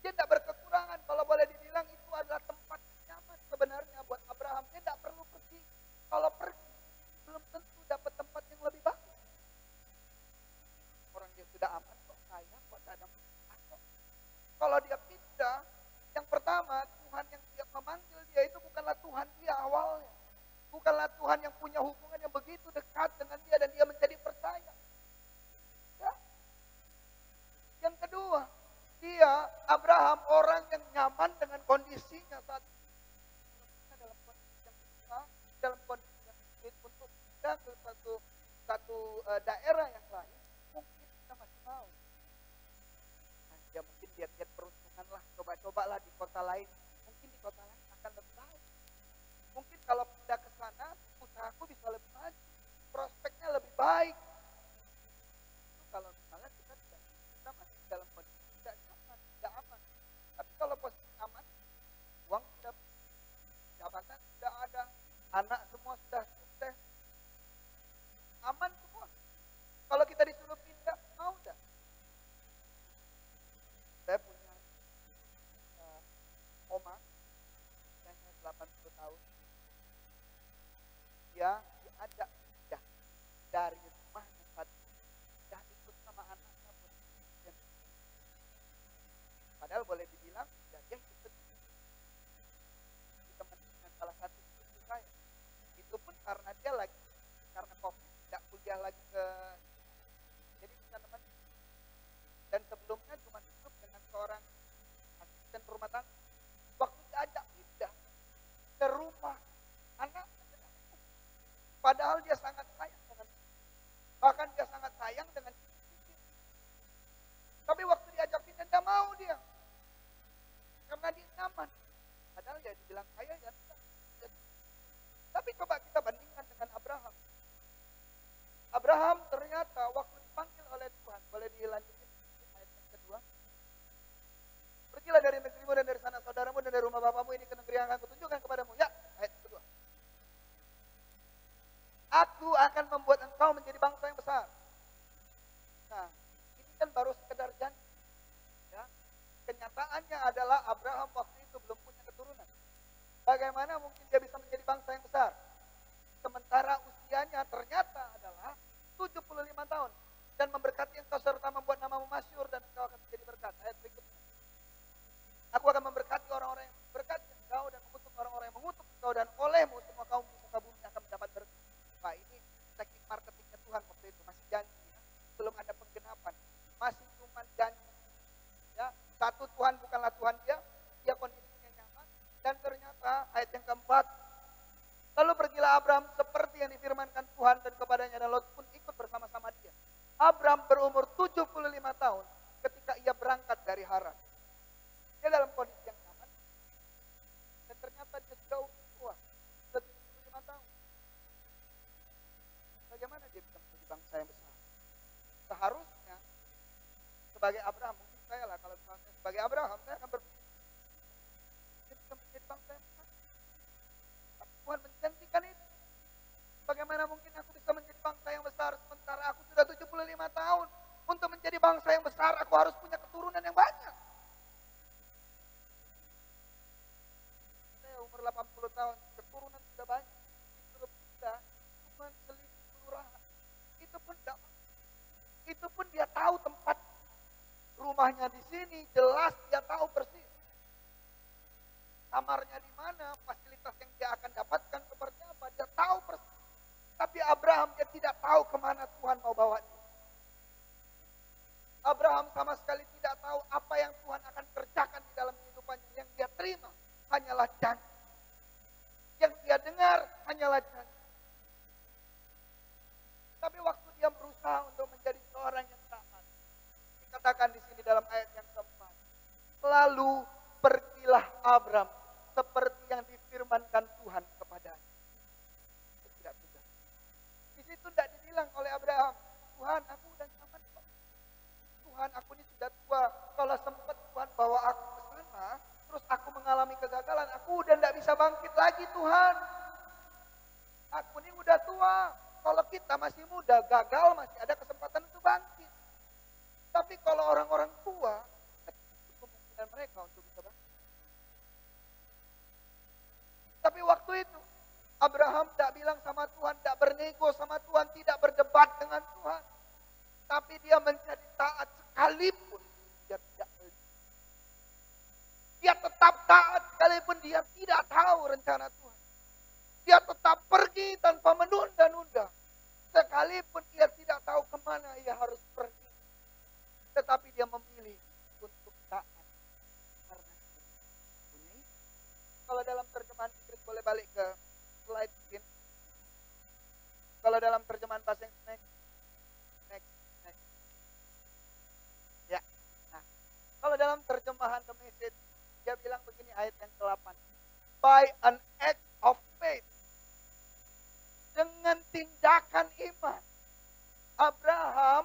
Dia tidak berkekurangan. Kalau boleh dibilang itu adalah tempat yang nyaman sebenarnya buat Abraham. Dia tidak perlu pergi. Kalau pergi, belum tentu dapat tempat yang lebih bagus. Orang dia sudah aman kok, kaya kok, tidak ada masalah. Kalau dia pindah, yang pertama Tuhan yang dia memanggil dia itu bukanlah Tuhan dia awalnya. Bukanlah Tuhan yang punya hubungan yang begitu dekat dengan dia dan dia menjadi percaya. Ya. Yang kedua, dia Abraham orang yang nyaman dengan kondisinya saat ini. Dalam kondisi yang susah, dalam kondisi yang sulit untuk pindah ke satu daerah yang lain, mungkin kita masih mau. Nah, dia mungkin lihat-lihat peruntungan lah, coba-cobalah di kota lain. Mungkin di kota lain akan lebih baik. Mungkin kalau pindah ke sana, usahaku bisa lebih maju, prospeknya lebih baik. Itu kalau misalnya kita masih dalam kondisi tidak nyaman, tidak aman. Tapi kalau posisi aman, uang sudah, jabatan sudah ada, anak semua sudah sukses, aman semua. Kalau kita disuruh pindah, mau enggak? Saya punya oma, umurnya 80 tahun. Dia diajak pindah dari rumahnya tadi, pindah ikut sama anaknya pun. Padahal boleh dibilang, ya dia ikut. pindah lagi ke, jadi bukan teman. Dan sebelumnya cuma hidup dengan seorang asisten rumah tangga. Waktu diajak pindah ke rumah anak, padahal dia sangat sayang dengan, bahkan dia sangat sayang dengan cucu. Tapi waktu diajak pindah tidak mau dia, karena dia nyaman. Padahal ya dibilang kaya ya tidak. Tapi coba kita bandingkan dengan Abraham. Abraham ternyata waktu dipanggil oleh Tuhan, boleh dilanjutin ayat yang kedua. Pergilah dari negerimu dan dari sana saudaramu dan dari rumah bapamu ini ke negeri yang akan kutunjukkan kepadamu. Ya, ayat kedua. Aku akan membuat engkau menjadi bangsa yang besar. Nah, ini kan baru sekedar janji. Ya. Kenyataannya adalah Abraham waktu itu belum punya keturunan. Bagaimana mungkin dia bisa menjadi bangsa yang besar? Sementara usianya ternyata adalah 75 tahun. Dan memberkati engkau serta membuat namamu masyhur dan engkau akan menjadi berkat. Ayat berikutnya. Aku akan memberkati orang-orang yang memberkati engkau dan mengutuk orang-orang yang mengutuk engkau, dan olehmu semua kaum di muka bumi akan mendapat berkat. Nah, ini teknik marketingnya Tuhan waktu itu, masih janji. Ya. Belum ada penggenapan. Masih cuma janji. Ya, satu, Tuhan bukanlah Tuhan dia kondisinya nyaman. Dan ternyata ayat yang keempat, lalu pergilah Abraham seperti yang difirmankan Tuhan dan kepadanya, dan Lot pun ikut bersama-sama dia. Abraham berumur 75 tahun ketika ia berangkat dari Haran. Dia dalam kondisi yang nyaman. Dan ternyata dia sudah tua, sudah 75 tahun. Bagaimana dia bisa menjadi bangsa yang besar? Seharusnya sebagai Abraham, mungkin saya lah kalau misalnya sebagai Abraham, saya akan berpikir dia bisa menjadi bangsa yang besar. Tapi Tuhan menjanjikan itu. Bagaimana mungkin aku bisa menjadi bangsa yang besar sementara aku sudah 75 tahun. Untuk menjadi bangsa yang besar aku harus punya keturunan yang banyak. Saya umur 80 tahun, keturunan sudah banyak. Disuruh pindah, cuma selisih kelurahan. Itu pun tidak mampu. Itu pun dia tahu tempat rumahnya di sini, jelas dia tahu persis. Kamarnya di mana, fasilitas yang dia akan dapatkan seperti apa, dia tahu persis. Tapi Abraham dia tidak tahu kemana Tuhan mau bawa dia. Abraham sama sekali tidak tahu apa yang Tuhan akan kerjakan di dalam kehidupannya. Yang dia terima hanyalah janji. Yang dia dengar hanyalah janji. Tapi waktu dia berusaha untuk menjadi seorang yang taat, dikatakan di sini dalam ayat yang keempat, lalu pergilah Abraham seperti yang difirmankan Tuhan kepadanya. Tidak sudah. Di situ tidak dibilang oleh Abraham, Tuhan aku udah nyaman kok. Tuhan aku ini sudah tua. Kalau sempat Tuhan bawa aku ke sana, terus aku mengalami kegagalan, aku udah tidak bisa bangkit lagi Tuhan. Aku ini udah tua. Kalau kita masih muda, gagal masih ada kesempatan untuk bangkit. Tapi kalau orang-orang tua, kemungkinan mereka untuk bisa bangkit. Tapi waktu itu, Abraham tidak bilang sama Tuhan, tidak bernego sama Tuhan, tidak berdebat dengan Tuhan. Tapi dia menjadi taat sekalipun dia tidak melihat. Dia tetap taat sekalipun dia tidak tahu rencana Tuhan. Dia tetap pergi tanpa menunda-nunda. Sekalipun dia tidak tahu kemana ia harus pergi. Tetapi dia memilih untuk taat. Karena dia punya itu. Kalau dalam terjemahan Inggris boleh balik ke slide mungkin. Kalau dalam terjemahan bahasa Inggris, next. Ya. Nah, kalau dalam terjemahan The Message, dia bilang begini ayat yang ke-8. By an act of faith. Dengan tindakan iman. Abraham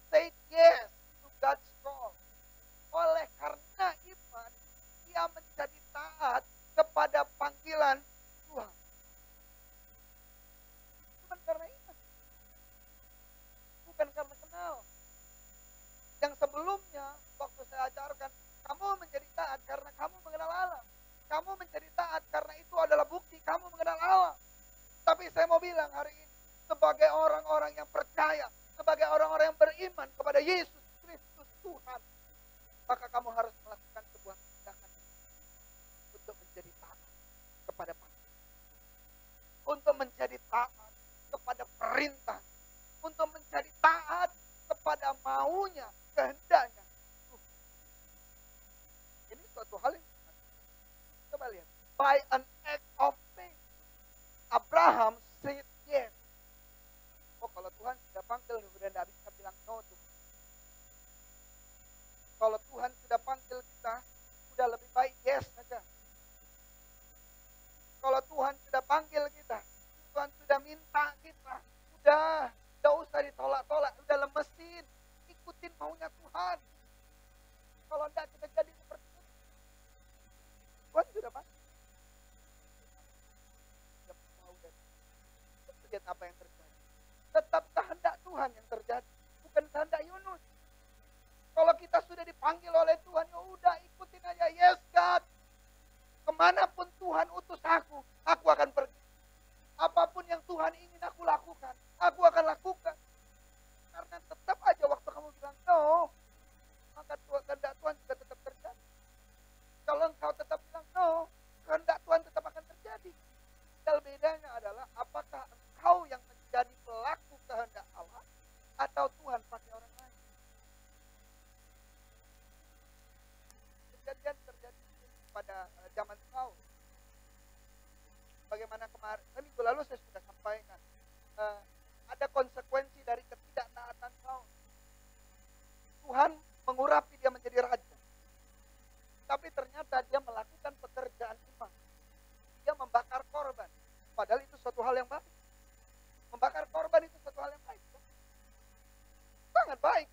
said yes to God's call. Oleh karena iman, dia menjadi taat kepada panggilan Tuhan. Bukan karena iman. Bukan karena kenal. Yang sebelumnya, waktu saya ajarkan, kamu menjadi taat karena kamu mengenal Allah. Kamu menjadi taat karena itu adalah bukti kamu mengenal Allah. Tapi saya mau bilang hari ini, sebagai orang-orang yang percaya, sebagai orang-orang yang beriman kepada Yesus Kristus Tuhan, maka kamu harus melakukan sebuah tindakan untuk menjadi taat kepada panggilan, untuk menjadi taat kepada perintah, untuk minta kita. Udah usah ditolak-tolak, udah lemesin. Ikutin maunya Tuhan. Kalau enggak kita jadi seperti itu. Tuhan sudah pasti. Lihat apa yang terjadi. Tetap kehendak Tuhan yang terjadi, bukan kehendak Yunus. Kalau kita sudah dipanggil oleh Tuhan, ya udah ikutin aja. Yes God, kemanapun Tuhan utus aku akan pergi. Apapun yang Tuhan ingin aku lakukan, aku akan lakukan. Karena tetap aja waktu kamu bilang no, maka kehendak Tuhan juga tetap terjadi. Kalau engkau tetap bilang no, kehendak Tuhan tetap akan terjadi. Dan bedanya adalah apakah engkau yang menjadi pelaku kehendak Allah atau Tuhan pakai orang lain. Kejadian terjadi pada zaman Saul. Bagaimana kemarin, minggu lalu saya sudah sampaikan, ada konsekuensi dari ketidaktaatan Saul. Tuhan mengurapi dia menjadi raja. Tapi ternyata dia melakukan pekerjaan imam. Dia membakar korban. Padahal itu suatu hal yang baik. Membakar korban itu suatu hal yang baik. Sangat baik.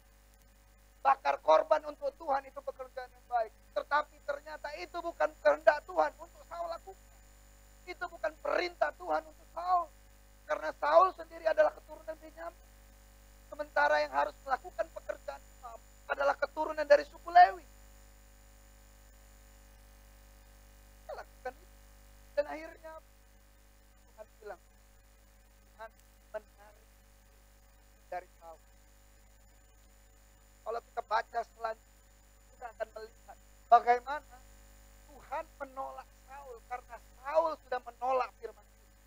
Bakar korban untuk Tuhan itu pekerjaan yang baik. Tetapi ternyata itu bukan kehendak Tuhan untuk Saul lakukan. Itu bukan perintah Tuhan untuk Saul. Karena Saul sendiri adalah keturunan Benyamin. Sementara yang harus melakukan pekerjaan imam adalah keturunan dari suku Lewi. Dia lakukan itu. Dan akhirnya Tuhan bilang, Tuhan menarik dari Saul. Kalau kita baca selanjutnya, kita akan melihat bagaimana Tuhan menolak Saul karena Saul sudah menolak firman Tuhan.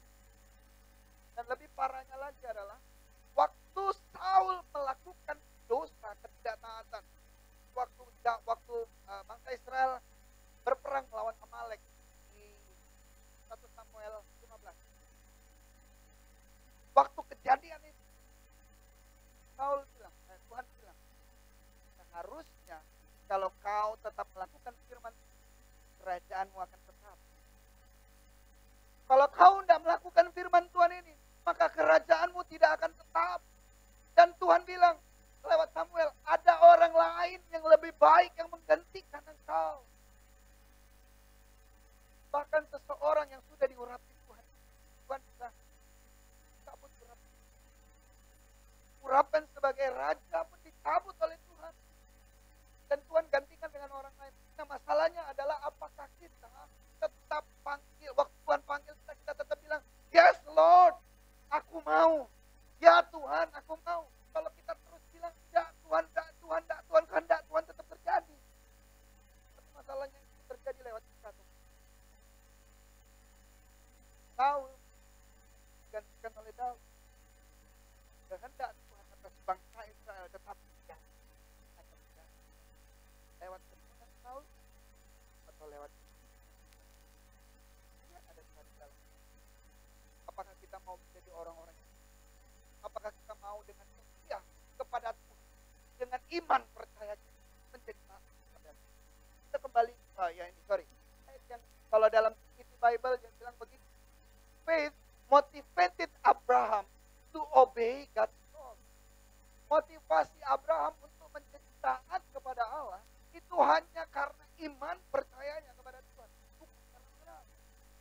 Dan lebih parahnya lagi adalah waktu Saul melakukan dosa ketidaktaatan, waktu bangsa Israel berperang melawan Amalek di 1 Samuel 15. Waktu kejadian itu Saul bilang, Tuhan bilang, harusnya kalau kau tetap melakukan firman, kerajaanmu akan tetap. Kalau kau tidak melakukan firman Tuhan ini, maka kerajaanmu tidak akan tetap. Dan Tuhan bilang lewat Samuel, ada orang lain yang lebih baik yang menggantikan engkau. Bahkan seseorang yang sudah diurapi Tuhan, Tuhan sudah cabut urapan. Urapan sebagai raja pun dicabut oleh Tuhan. Dan Tuhan gantikan dengan orang lain. Nah masalahnya adalah apakah kita tetap panggil, waktu Tuhan panggil kita tetap bilang, yes Lord, aku mau. Ya Tuhan, aku mau. Kalau kita terus bilang, ya Tuhan, Tuhan, kehendak Tuhan tetap terjadi. Tapi masalahnya itu terjadi lewat kita. Saul digantikan oleh Daud. Kehendak Tuhan atas bangsa Israel tetap terjadi. Lewat kemenangan Saul atau lewat ya, ada di dalam. Apakah kita mau menjadi orang-orang yang, apakah kita mau dengan setia kepada Tuhan, dengan iman percaya menjadi taat kepada Tuhan. Kita kembali ayat yang kalau dalam City Bible dia bilang begini, faith motivated Abraham to obey God's law. Motivasi Abraham untuk menjadi taat kepada Allah itu hanya karena iman percayanya kepada Tuhan. Bukan karena benar.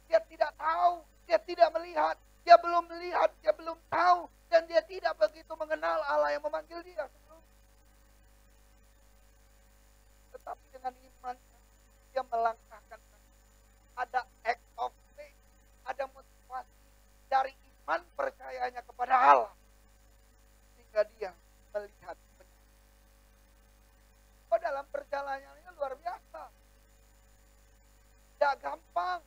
Dia tidak tahu, dia tidak melihat, dia belum melihat, dia belum tahu, dan dia tidak begitu mengenal Allah yang memanggil dia sebelumnya. Tetapi dengan iman, dia melangkahkan. Ada act of faith, ada motivasi dari iman percayanya kepada Allah. Sehingga dia melihat. Oh, dalam perjalanannya luar biasa. Tidak gampang.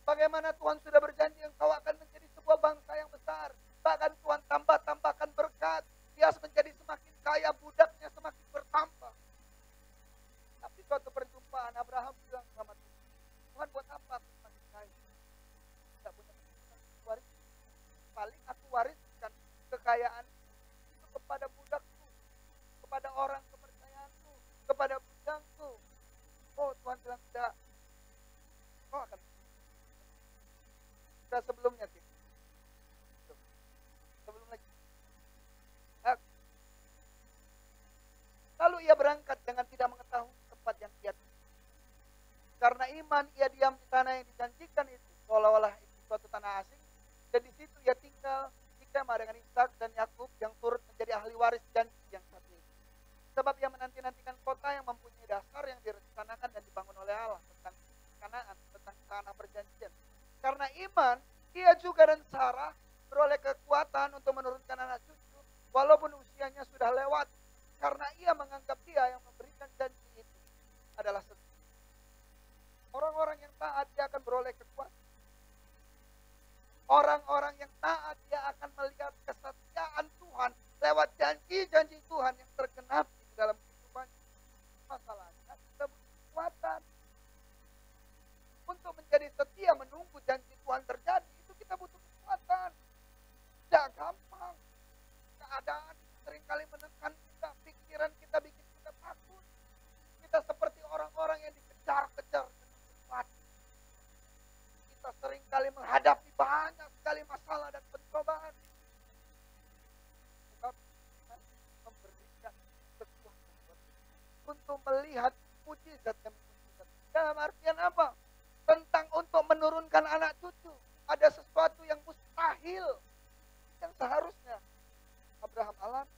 Bagaimana Tuhan sudah berjanji engkau akan menjadi sebuah bangsa yang besar. Bahkan Tuhan tambahkan berkat. Dia menjadi semakin kaya, budaknya semakin bertambah. Tapi suatu perjumpaan Abraham bilang sama Tuhan, Tuhan buat apa aku semakin kaya? Tidak punya waris. Paling aku waris ia berangkat dengan tidak mengetahui tempat yang ia tuju. Karena iman ia diam di tanah yang dijanjikan itu, seolah-olah itu suatu tanah asing, dan di situ ia tinggal di kemah dengan Ishak dan Yakub yang turut menjadi ahli waris janji yang satu itu. Sebab ia menanti-nantikan kota yang mempunyai dasar yang direncanakan dan dibangun oleh Allah tentang Kanaan, tentang tanah perjanjian. Karena iman, ia juga dan Sarah beroleh kekuatan untuk menurunkan anak cucu, walaupun usianya sudah lewat, karena ia menganggap dia yang memberikan janji itu adalah setia. Orang-orang yang taat dia akan beroleh kekuatan. Orang-orang yang taat dia akan melihat kesetiaan Tuhan lewat janji-janji Tuhan yang tergenap di dalam kehidupan. Masalahnya kita butuh kekuatan. Untuk menjadi setia menunggu janji Tuhan terjadi, itu kita butuh kekuatan. Tidak gampang. Keadaan seringkali menekan kita, pikiran kita bikin kita takut. Kita seperti orang-orang yang dikejar-kejar dengan sesuatu. Kita seringkali menghadapi banyak sekali masalah dan pencobaan. Tetapi Tuhan memberikan kekuatan untuk melihat mujizat dan mujizat. Dalam artian apa? Tentang untuk menurunkan anak cucu. Ada sesuatu yang mustahil. Yang seharusnya Abraham alami.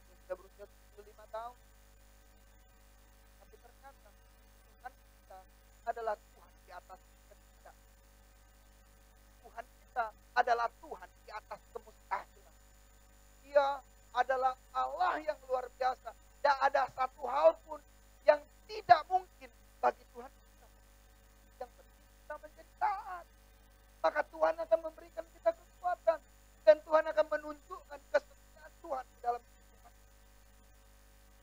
Yang sudah berusia 75 tahun. Tapi ternyata Tuhan kita adalah Tuhan di atas kita. Tuhan kita adalah Tuhan di atas kemustahilan. Dia adalah Allah yang luar biasa. Tidak ada satu hal pun yang tidak mungkin bagi Tuhan kita. Yang penting kita menjadi taat. Maka Tuhan akan memberikan kita kekuatan. Dan Tuhan akan menunjukkan kesetiaan Tuhan di dalam kehidupan.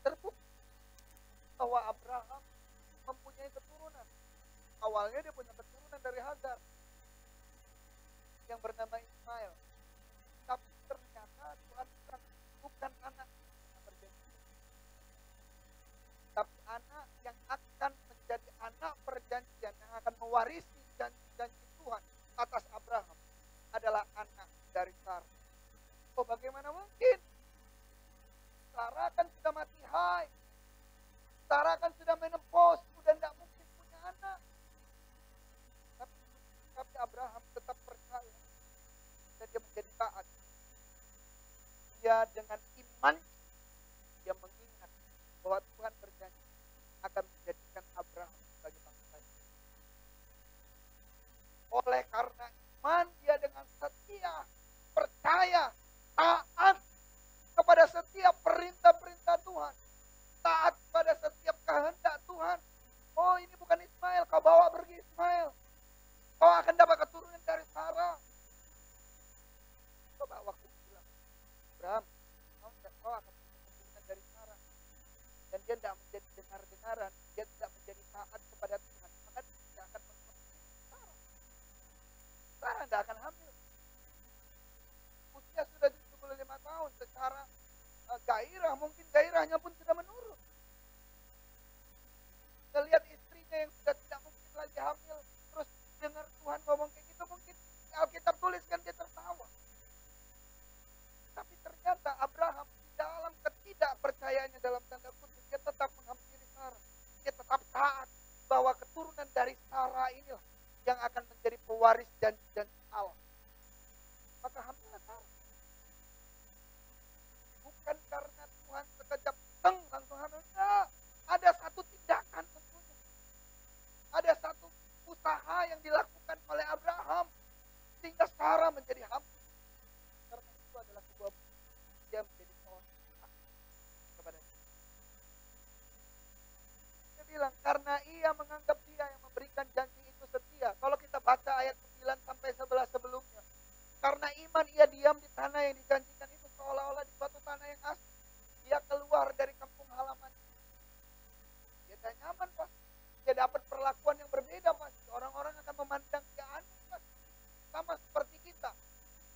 Terbukti bahwa Abraham mempunyai keturunan. Awalnya dia punya keturunan dari Hagar yang bernama Ismail. Tapi ternyata Tuhan bilang bukan anak yang perjanjian. Tapi anak yang akan menjadi anak perjanjian, yang akan mewarisi janji-janji Tuhan atas Abraham adalah anak dari Sarah. Oh, bagaimana mungkin? Sarah kan sudah mati hai. Sarah kan sudah menopause, sudah tidak mungkin punya anak. Tapi Abraham tetap percaya dan dia menjadi taat. Dia dengan iman dia mengingat bahwa Tuhan berjanji akan menjadikan Abraham sebagai bangsa. Oleh karena iman dia dengan setia, percaya, taat kepada setiap perintah-perintah Tuhan. Taat pada setiap kehendak Tuhan. Oh, ini bukan Ismail, kau bawa pergi Ismail. Kau akan dapat keturunan dari Sarah. Coba waktu bilang, Abraham, kau akan dapat keturunan dari Sarah. Dan dia tidak menjadi dengar-dengaran, dia tidak menjadi taat kepada Tuhan. Maka dia tidak akan menghamili Sarah. Sarah tidak akan hamil. Usia sudah 75 tahun, secara gairah, mungkin gairahnya pun sudah menurun. Kita lihat istrinya yang sudah tidak mungkin lagi hamil, terus dengar Tuhan ngomong kayak gitu, mungkin Alkitab tuliskan dia tertawa. Tapi ternyata Abraham di dalam ketidakpercayaannya dalam tanda kutip, dia tetap menghampiri Sarah. Dia tetap taat bahwa keturunan dari Sarah inilah yang akan menjadi pewaris janji-janji Allah. Maka hamillah Sarah. Bukan karena Tuhan sekejap langsung hamil. Nah, ada satu tindakan tentunya. Ada satu usaha yang dilakukan oleh Abraham sehingga Sarah menjadi hamil. Karena itu adalah sebuah dia menjadi seorang kepada dia. Dia bilang karena ia menganggap dia yang memberikan janji itu setia. Kalau kita baca ayat 9 sampai 11 sebelumnya. Karena iman ia diam di tanah yang dijanjikan itu seolah-olah di suatu tanah yang asing. Dia keluar dari kampung halaman. Dia tak nyaman pasti. Dia dapat perlakuan yang berbeda pasti. Orang-orang akan memandang dia aneh pasti. Sama seperti kita.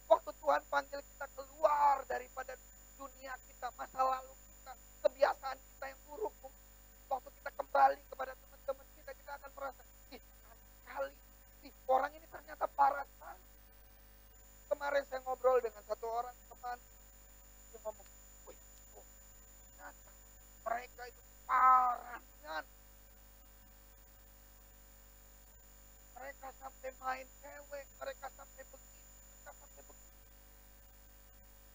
Waktu Tuhan panggil kita keluar daripada dunia kita, masa lalu kita, kebiasaan kita yang buruk. Waktu kita kembali kepada teman-teman kita, kita akan merasa, kali, orang ini ternyata parah sekali. Kemarin saya ngobrol dengan satu orang teman, dia ngomong, ternyata mereka itu parangan. Mereka sampai main cewek, mereka sampai begini, mereka sampai begini.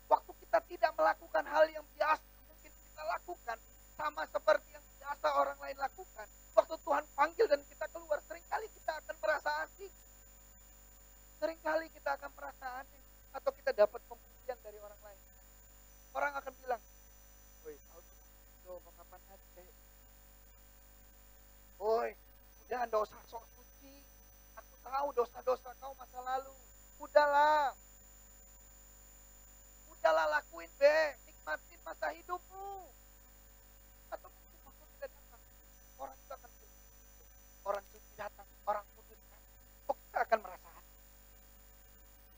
Waktu kita tidak melakukan hal yang biasa mungkin kita lakukan, sama seperti yang biasa orang lain lakukan. Waktu Tuhan panggil dan kita keluar, seringkali kita akan merasa asing. Seringkali kita akan merasa aneh. Atau kita dapat pempujian dari orang lain. Orang akan bilang, woi, kau mau kapan aja? Woi, udah nggak usah sok suci. Aku tahu dosa-dosa kau masa lalu. Udahlah. Udahlah lakuin be. Nikmatin masa hidupmu. Atau mungkin waktu tidak datang. Orang itu akan bilang, orang suci datang. Orang kudus datang. Kok kita akan merasa asing?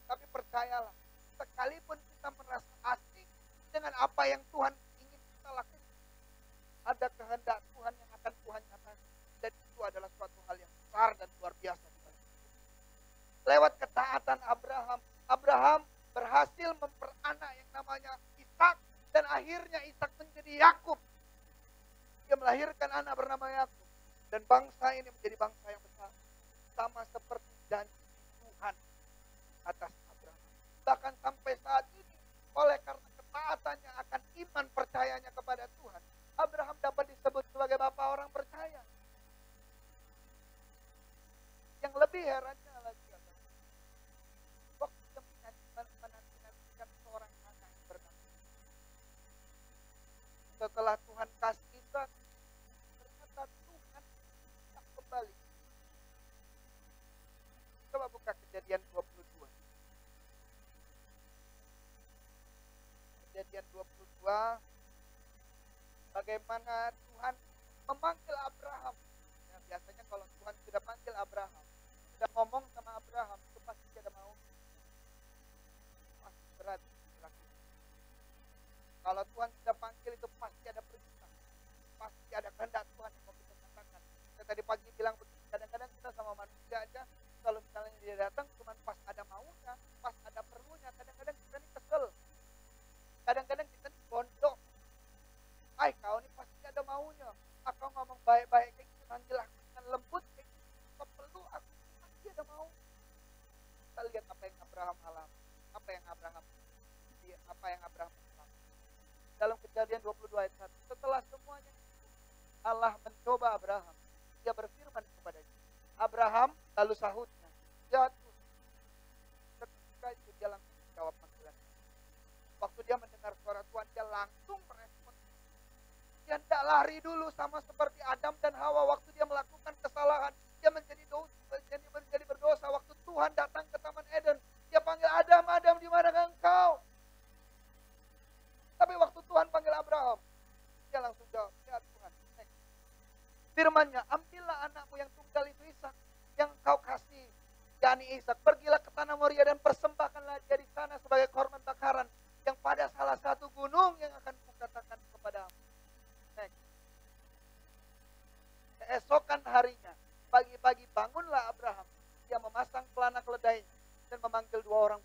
Tapi percayalah, sekalipun kita merasa asing dengan apa yang Tuhan ingin kita lakukan, ada kehendak Tuhan yang akan Tuhan nyatakan. Dan itu adalah suatu hal yang besar dan luar biasa. Lewat ketaatan Abraham, Abraham berhasil memperanak yang namanya Ishak, dan akhirnya Ishak menjadi Yakub. Dia melahirkan anak bernama Yakub, dan bangsa ini menjadi bangsa yang besar, sama seperti janji Tuhan atas Abraham. Bahkan sampai saat ini, oleh karena ketaatannya akan iman percayanya kepada Tuhan, Abraham dapat disebut sebagai bapak orang percaya. Yang lebih herannya lagi adalah waktu dia menanti-nantikan seorang anak yang bernama. Setelah Tuhan kasih Ishak, ternyata Tuhan tak kembali. Coba buka Kejadian 22. Kejadian 22, bagaimana Tuhan memanggil Abraham. Ya, biasanya kalau Tuhan sudah panggil Abraham, sudah ngomong sama Abraham, itu pasti dia ada mau. Pasti berat dilakukan. Kalau Tuhan sudah panggil itu pasti ada perintah. Pasti ada kehendak Tuhan yang mau kita katakan. Saya tadi pagi bilang begini, kadang-kadang kita sama manusia aja, kalau misalnya dia datang cuma pas ada maunya, pas ada perlunya, kadang-kadang kita nih kesel. Kadang-kadang kita nih gondok. Ay, kau ini pasti ada maunya. Aku ngomong baik-baik kayak gitu, manggil aku dengan lembut kayak gitu. Kau perlu aku, pasti ada mau. Kita lihat apa yang Abraham alami. Apa yang Abraham alami. Dalam Kejadian 22 ayat 1. Setelah semuanya Allah mencoba Abraham. Dia berfirman kepadanya. Abraham, lalu sahutnya, ya Tuhan. Ketika itu dia langsung menjawab panggilan. Waktu dia mendengar suara Tuhan, dia langsung merespon. Dia tidak lari dulu sama seperti Adam dan Hawa waktu dia melakukan kesalahan. Dia menjadi berdosa waktu Tuhan datang ke Taman Eden. Dia panggil Adam, Adam di mana engkau? Tapi waktu Tuhan panggil Abraham, dia langsung jawab, ya Tuhan. Firman-Nya, ambillah anakmu yang tunggal itu Ishak, yang kau kasih, yakni Ishak. Pergilah ke tanah Moria dan persembahkanlah dia di sana sebagai korban bakaran yang pada salah satu gunung yang akan kukatakan kepadamu. Keesokan harinya, pagi-pagi bangunlah Abraham. Dia memasang pelana keledainya dan memanggil 2 orang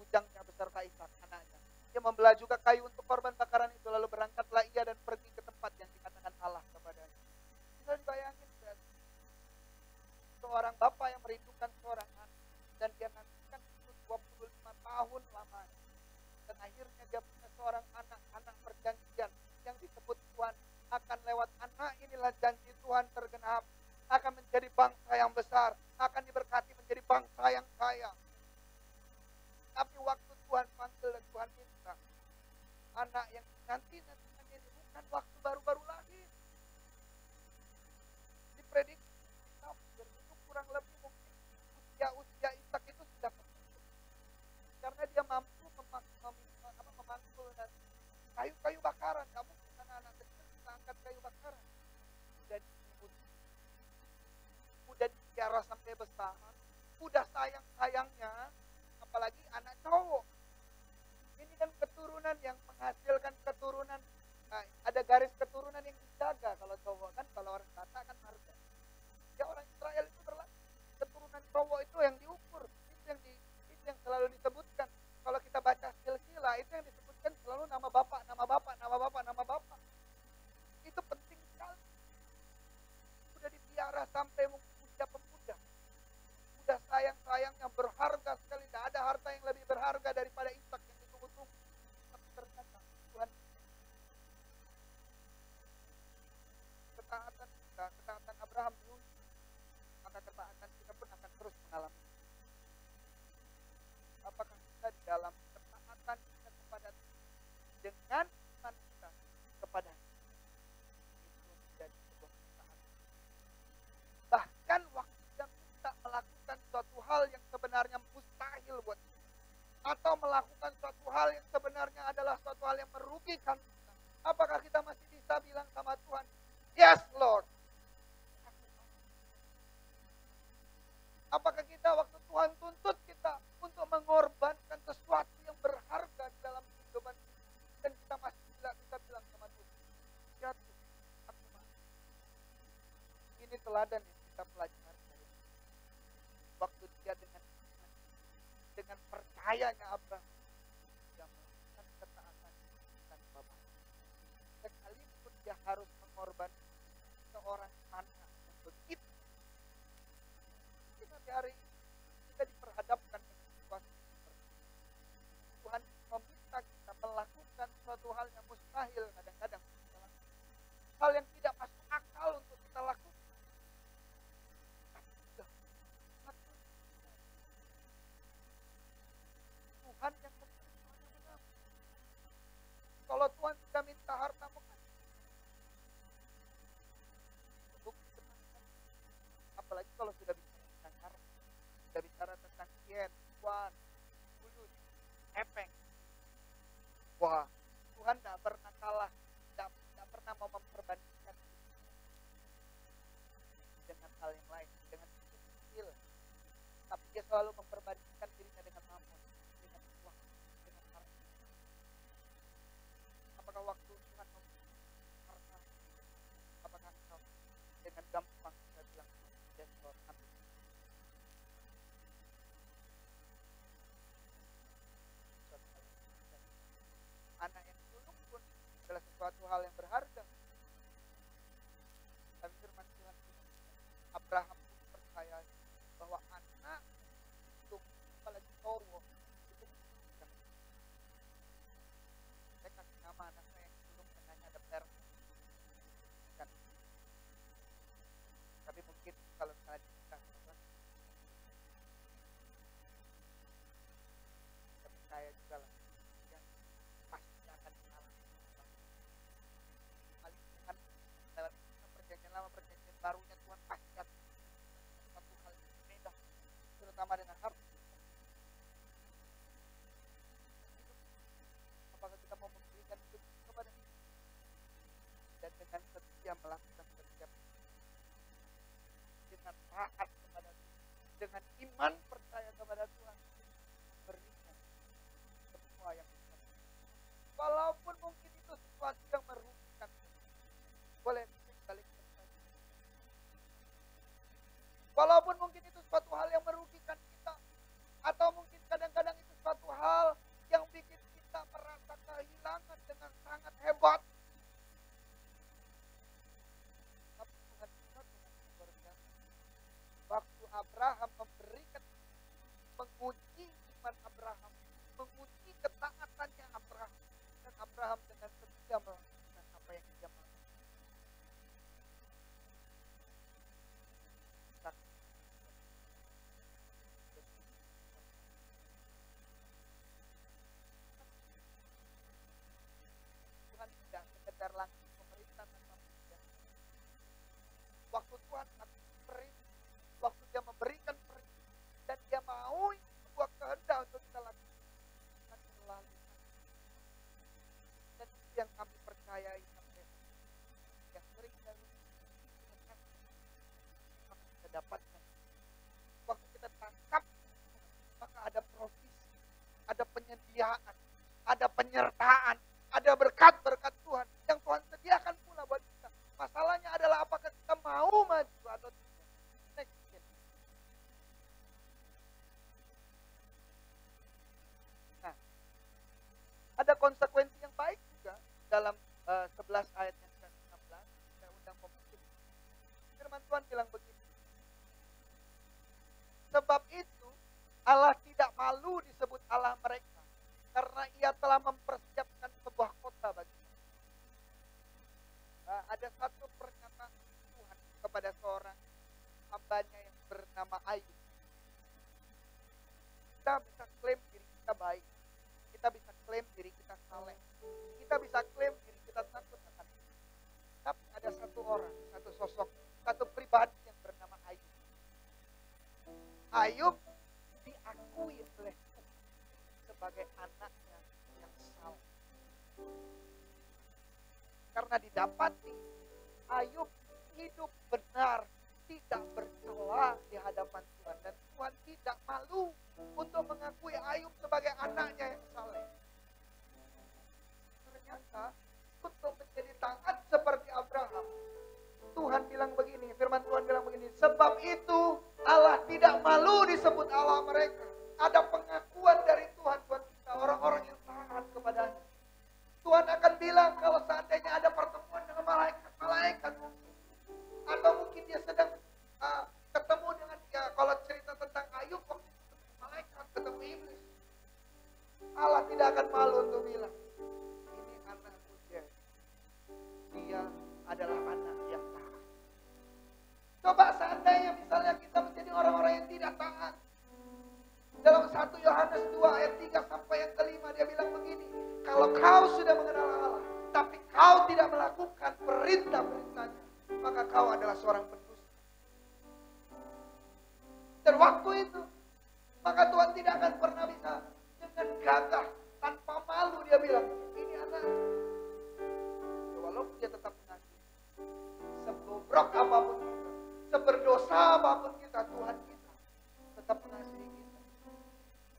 bujangnya beserta Ishak anaknya. Dia membelah juga kayu untuk korban bakaran itu, lalu berangkatlah ia dan pergi ke tempat yang dikatakan Allah kepadanya. Bisa dibayangin kan? Seorang bapak yang merindukan seorang anak dan dia nantikan itu 25 tahun lamanya. Dan akhirnya dia punya seorang anak perjanjian yang disebut Tuhan. Akan lewat anak inilah janji Tuhan tergenap. Akan menjadi bangsa yang besar. Akan diberkati menjadi bangsa yang kaya. Tapi waktu Tuhan panggil dan Tuhan minta, anak yang nantikan ini bukan waktu baru-baru lahir. Diprediksi itu kurang lebih mungkin usia Ishak itu sudah penuh. Karena dia mampu memanggul dan kayu-kayu bakaran. Kamu anak-anak kecil bisa angkat kayu bakaran. Udah dipiara sampai besar. Udah sayang-sayangnya. Apalagi anak cowok. Ini kan keturunan yang menghasilkan keturunan. Nah, ada garis keturunan yang dijaga. Kalau cowok kan, kalau orang kata kan marga. Ya orang Israel itu berlaku. Keturunan cowok itu yang diukur. Itu yang selalu disebutkan. Kalau kita baca silsilah, itu yang disebutkan selalu nama bapak. Ishak yang ditunggu-tunggu. Tapi ternyata Tuhan, ketaatan kita, ketaatan Abraham dulu, maka ketaatan kita pun akan terus mengalami. Apakah kita di dalam ketaatan kita kepada Tuhan dengan iman kita kepada itu menjadi sebuah ketaatan. Bahkan waktu kita melakukan suatu hal yang sebenarnya mustahil buat kita, atau melakukan suatu hal yang sebenarnya adalah suatu hal yang merugikan kita, apakah kita masih bisa bilang sama Tuhan, yes Lord? Apakah kita waktu Tuhan tuntut kita untuk mengorbankan sesuatu yang berharga di dalam kehidupan kita, dan kita masih bisa bilang sama Tuhan, ya Tuhan, aku mau. Ini teladan yang kita pelajari dari waktu dia dengan percayanya Abraham, dia melakukan ketaatan dan bapak. Sekalipun dia harus mengorbankan seorang anak yang begitu. Nanti hari ini kita diperhadapkan dengan situasi seperti ini. Tuhan meminta kita melakukan suatu hal yang mustahil kadang-kadang kita lakukan. Hal yang tidak masuk akal untuk kita lakukan. Tuhan yang memberi mana-mana. Kalau Tuhan sudah minta harta bukan. Apalagi kalau sudah bicara tentang harta, sudah bicara tentang yen, yuan, bulus, epeng. Wah, Tuhan tidak pernah kalah, tidak pernah mau memperbandingkan dengan hal yang lain, dengan kecil. Tapi dia selalu memperbandingkan dirinya dengan mammon, dengan uang, dengan harta. Apakah waktu Tuhan memberi harta, apakah engkau dengan gampang kita bilang, yes Lord, amin. Anak yang sulung pun adalah sesuatu hal yang berharga. Tapi firman Tuhan, Abraham pun percaya bahwa anak sulung, apalagi cowok, itu bukan. Saya kasih nama anak saya yang sulung namanya ada kan. Tapi mungkin kalau misalnya kita tapi saya juga lah yang pasti akan mengalami paling Tuhan lewat perjanjian lama, perjanjian barunya, Tuhan pasti akan satu hal yang berbeda, terutama dengan harta. Apakah kita mau memberikan hidup kepada Dia dan dengan setia melakukan setiap, dengan taat kepada Tuhan, dengan iman percaya kepada Tuhan, berikan semua yang kita mau. Walaupun mungkin itu sesuatu yang merugikan, boleh balik percaya. Walaupun mungkin itu suatu hal yang merugikan kita, atau mungkin kadang-kadang itu suatu hal yang bikin kita merasa kehilangan dengan sangat hebat. Tapi Tuhan kita luar biasa. Waktu Abraham memberikan, menguji iman Abraham, menguji ketaatannya Abraham, dan Abraham dengan setia melakukan apa yang dia mau. Tuhan tidak sekedar langsung memerintah tanpa perintah. Waktu Tuhan perintah, waktu dia memberikan perintah, dan dia mau sebuah kehendak untuk kita lakukan, akan selalu. Dan itu yang kami percayai sampai yang sering kali kita dapatkan. Waktu kita tangkap, maka ada provisi, ada penyediaan, ada penyertaan, ada berkat-berkat Tuhan yang Tuhan sediakan pula buat kita. Masalahnya adalah apakah kita mau maju atau tidak. Next. Nah, ada konsekuensi yang baik juga dalam 11 ayat yang ke-16. Saya undang pemutus. Firman Tuhan bilang begini. Sebab itu Allah tidak malu disebut Allah mereka, telah mempersiapkan sebuah kota bagi kita. Ada satu pernyataan Tuhan kepada seorang hambanya yang bernama Ayub. Kita bisa klaim diri kita baik. Kita bisa klaim diri kita saleh. Kita bisa klaim diri kita takut akan Tuhan. Tapi ada satu orang, satu sosok, satu pribadi yang bernama Ayub. Ayub diakui oleh Tuhan sebagai anaknya yang saleh. Karena didapati Ayub hidup benar, tidak bercela di hadapan Tuhan. Dan Tuhan tidak malu untuk mengakui Ayub sebagai anaknya yang saleh. Ternyata untuk menjadi taat seperti Abraham, Tuhan bilang begini, firman Tuhan bilang begini, sebab itu Allah tidak malu disebut Allah mereka. Ada pengakuan dari Tuhan buat kita, orang-orang yang taat kepadanya. Tuhan akan bilang kalau seandainya ada pertemuan dengan malaikat mungkin. Atau mungkin dia sedang ketemu dengan dia. Kalau cerita tentang Ayub, waktu itu ketemu malaikat, ketemu iblis. Allah tidak akan malu untuk bilang, ini anakku dia. Dia adalah anak yang taat. Coba seandainya misalnya kita menjadi orang-orang yang tidak taat. Dalam 1 Yohanes 2 ayat 3 sampai yang kelima dia bilang begini. Kalau kau sudah mengenal Allah, tapi kau tidak melakukan perintah-perintahnya, maka kau adalah seorang pendusta. Dan waktu itu, maka Tuhan tidak akan pernah bisa dengan gagah, tanpa malu dia bilang, ini anak. Walaupun dia tetap mengasihi, sebobrok apapun kita, seberdosa apapun kita, Tuhan kita tetap mengasihi kita.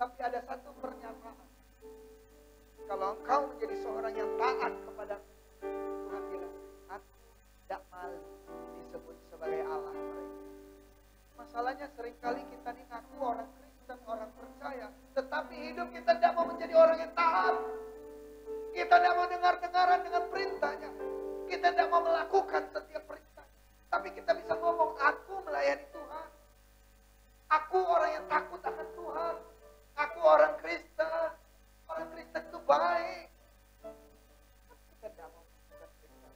Tapi ada satu pernyataan. Kalau engkau menjadi seorang yang taat kepada Tuhan bilang, aku tidak malu disebut sebagai Allah mereka. Masalahnya seringkali kita ini ngaku orang Kristen, orang percaya, tetapi hidup kita tidak mau menjadi orang yang taat. Kita tidak mau dengar-dengaran dengan perintahnya. Kita tidak mau melakukan setiap perintah. Tapi kita bisa ngomong, aku melayani Tuhan. Aku orang yang takut akan Tuhan. Aku orang Kristen. Orang Kristen itu baik. Kita tidak mau melakukan perintah.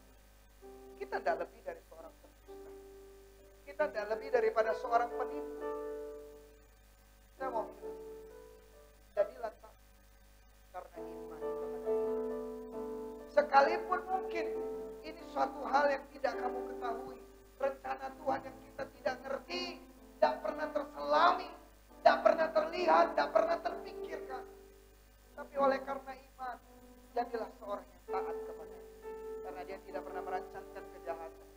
Kita tidak lebih dari seorang pendusta. Kita tidak lebih daripada seorang penipu. Saya mau bilang, jadilah taat karena iman kepada Tuhan. Sekalipun mungkin ini suatu hal yang tidak kamu ketahui. Rencana Tuhan yang kita tidak ngerti, tidak pernah terselami, tidak pernah terlihat, tidak pernah terpikirkan. Tapi oleh karena iman, jadilah seorang yang taat kepada-Nya. Karena dia tidak pernah merancangkan kejahatan.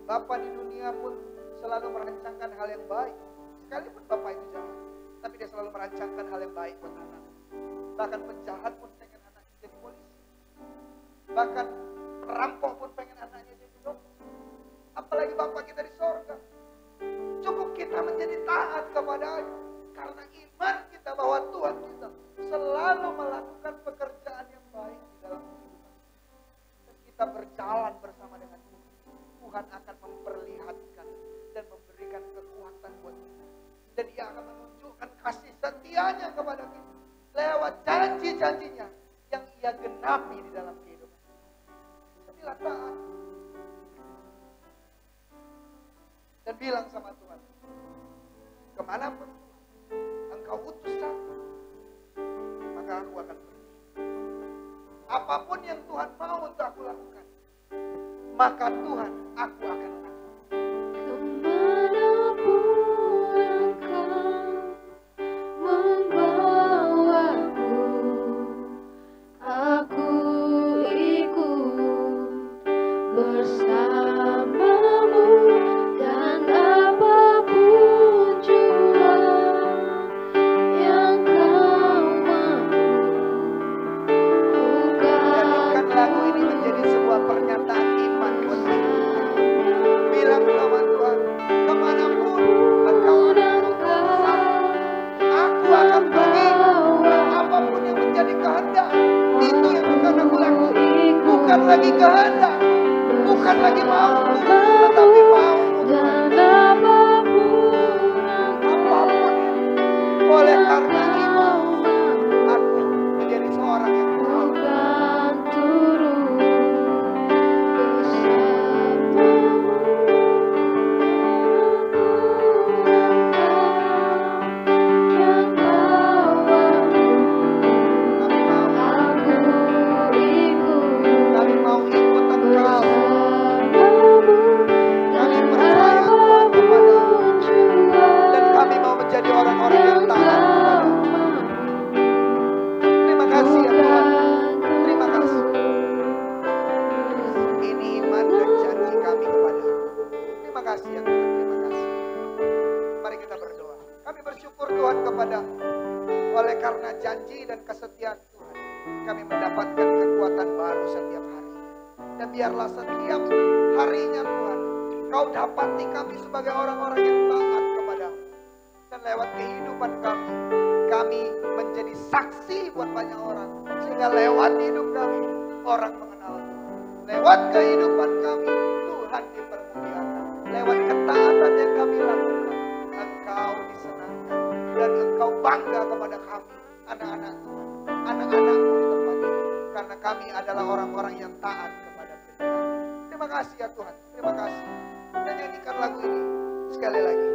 Bapa di dunia pun selalu merancangkan hal yang baik. Sekalipun Bapa itu jahat, tapi dia selalu merancangkan hal yang baik buat anak. Bahkan penjahat pun pengen anaknya jadi polisi. Bahkan perampok pun pengen anaknya jadi dokter. Apalagi Bapa kita di sorga. Cukup kita menjadi taat kepada-Nya. Karena iman kita bahwa Tuhan kita selalu melakukan pekerjaan yang baik di dalam kehidupan. Dan kita berjalan bersama dengan Tuhan. Tuhan akan memperlihatkan dan memberikan kekuatan buat kita. Dan Dia akan menunjukkan kasih setia-Nya kepada kita. Lewat janji-janjinya yang Ia genapi di dalam kehidupan. Jadilah taat. Dan bilang sama Tuhan, kemanapun Engkau utus aku, maka aku akan pergi. Apapun yang Tuhan mau untuk aku lakukan, maka Tuhan aku akan lakukan. Kemanapun Engkau membawaku, aku ikut bersamamu. Dan apapun jua yang kau mampu, Jadikan lagu ini menjadi sebuah pernyataan iman buat kita. Bilang sama Tuhan, kemanapun Engkau akan aku akan pergi. Apapun yang menjadi kehendak, itu yang akan aku lakukan. Bukan lagi kehendak, bukan lagi mau, tetapi mau. dan apapun Apapun oleh karena iman, aku janji dan kesetiaan Tuhan, kami mendapatkan kekuatan baru setiap hari. Dan biarlah setiap harinya Tuhan, Kau dapati kami sebagai orang-orang yang taat kepadamu. Dan lewat kehidupan kami menjadi saksi buat banyak orang. Sehingga lewat hidup kami, orang mengenal Tuhan. Lewat kehidupan kami, Tuhan dipermuliakan. Lewat ketaatan yang kami lakukan, Engkau disenangkan. Dan Engkau bangga kepada kami, anak-anak Tuhan. Anak-anakmu di tempat ini. Karena kami adalah orang-orang yang taat kepada perintah. Terima kasih ya Tuhan, terima kasih. Dan nyanyikan lagu ini sekali lagi.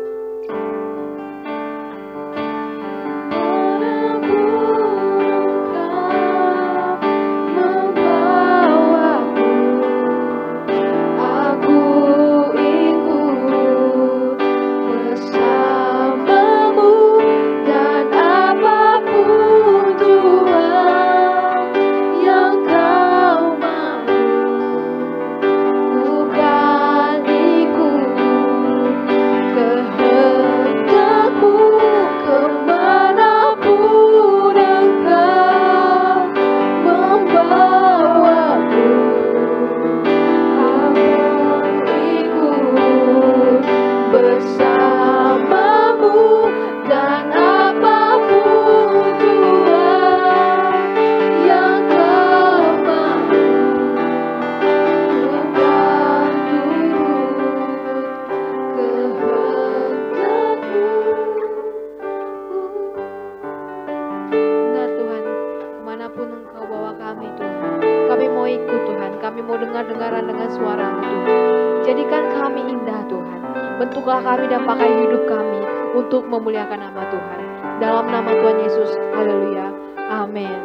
Bentuklah kami dan pakai hidup kami untuk memuliakan nama Tuhan. Dalam nama Tuhan Yesus, haleluya, amin.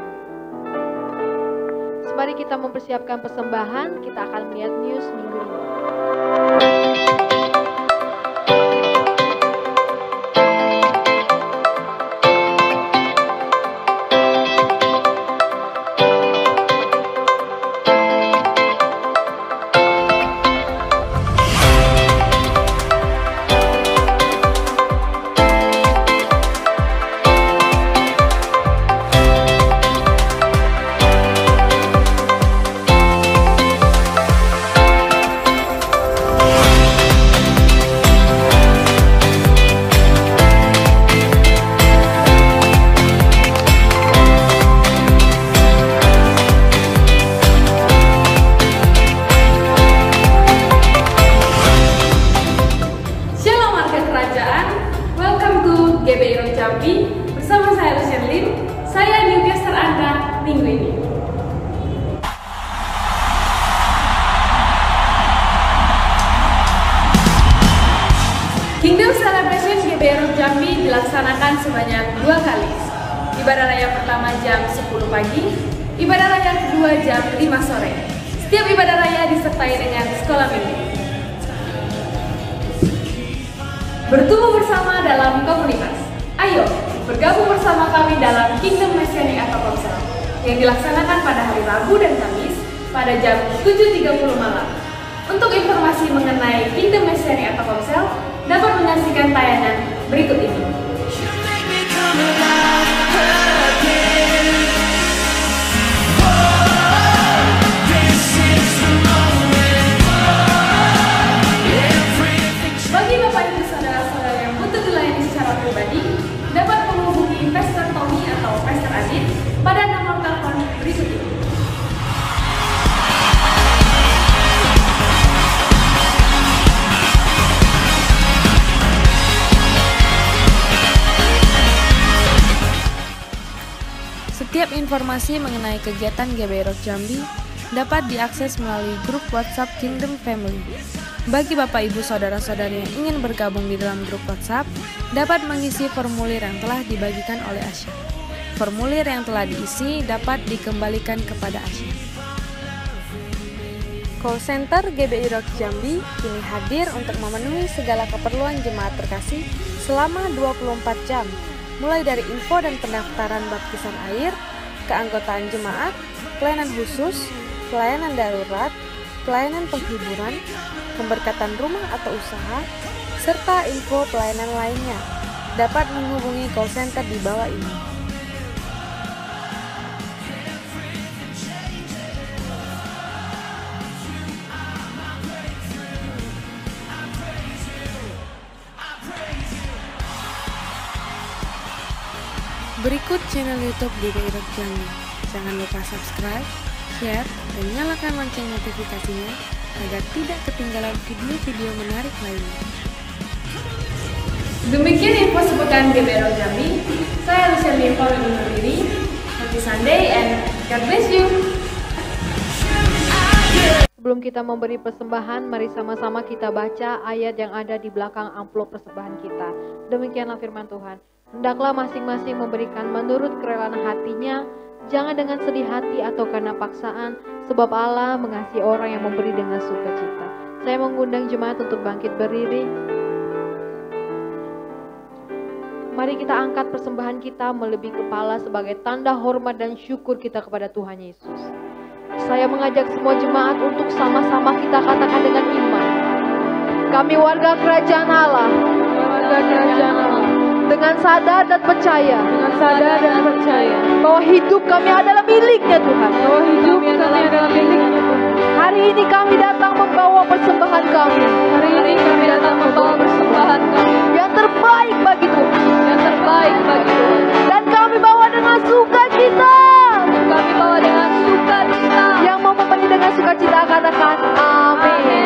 Mari kita mempersiapkan persembahan, kita akan melihat news minggu ini. Dilaksanakan sebanyak 2 kali. Ibadah raya pertama jam 10 pagi, ibadah raya kedua jam 5 sore. Setiap ibadah raya disertai dengan sekolah minggu. Bertumbuh bersama dalam komunitas. Ayo, bergabung bersama kami dalam Kingdom Messianic atau Komsel yang dilaksanakan pada hari Rabu dan Kamis pada jam 7.30 malam. Untuk informasi mengenai Kingdom Messianic atau Komsel, dapat menyaksikan tayangan berikut ini. Bagi Bapak Ibu Saudara-saudara yang butuh dilayani secara pribadi, dapat menghubungi Pastor Tommy atau Pastor Adit pada nomor telepon berikut ini. Setiap informasi mengenai kegiatan GBI Rock Jambi dapat diakses melalui grup WhatsApp Kingdom Family. Bagi Bapak Ibu Saudara-saudari yang ingin bergabung di dalam grup WhatsApp, dapat mengisi formulir yang telah dibagikan oleh Asya. Formulir yang telah diisi dapat dikembalikan kepada Asya. Call Center GBI Rock Jambi kini hadir untuk memenuhi segala keperluan jemaat terkasih selama 24 jam. Mulai dari info dan pendaftaran baptisan air, keanggotaan jemaat, pelayanan khusus, pelayanan darurat, pelayanan penghiburan, pemberkatan rumah atau usaha, serta info pelayanan lainnya. Dapat menghubungi call center di bawah ini. Berikut channel YouTube GBI Rock Jambi. Jangan lupa subscribe, share, dan nyalakan lonceng notifikasinya agar tidak ketinggalan video-video menarik lainnya. Demikian info seputar GBI Rock Jambi. Saya Lucia Limpo undur diri. Happy Sunday and God bless you. Sebelum kita memberi persembahan, mari sama-sama kita baca ayat yang ada di belakang amplop persembahan kita. Demikianlah firman Tuhan. Hendaklah masing-masing memberikan menurut kerelaan hatinya, jangan dengan sedih hati atau karena paksaan, sebab Allah mengasihi orang yang memberi dengan sukacita. Saya mengundang jemaat untuk bangkit berdiri. Mari kita angkat persembahan kita melebihi kepala sebagai tanda hormat dan syukur kita kepada Tuhan Yesus. Saya mengajak semua jemaat untuk sama-sama kita katakan dengan iman. Kami warga kerajaan Allah, dengan sadar dan percaya, bahwa hidup kami adalah miliknya Tuhan. Hari ini kami datang membawa persembahan kami. Yang terbaik bagi Tuhan. Dan kami bawa dengan sukacita. Yang mau memberi dengan sukacita katakan amin.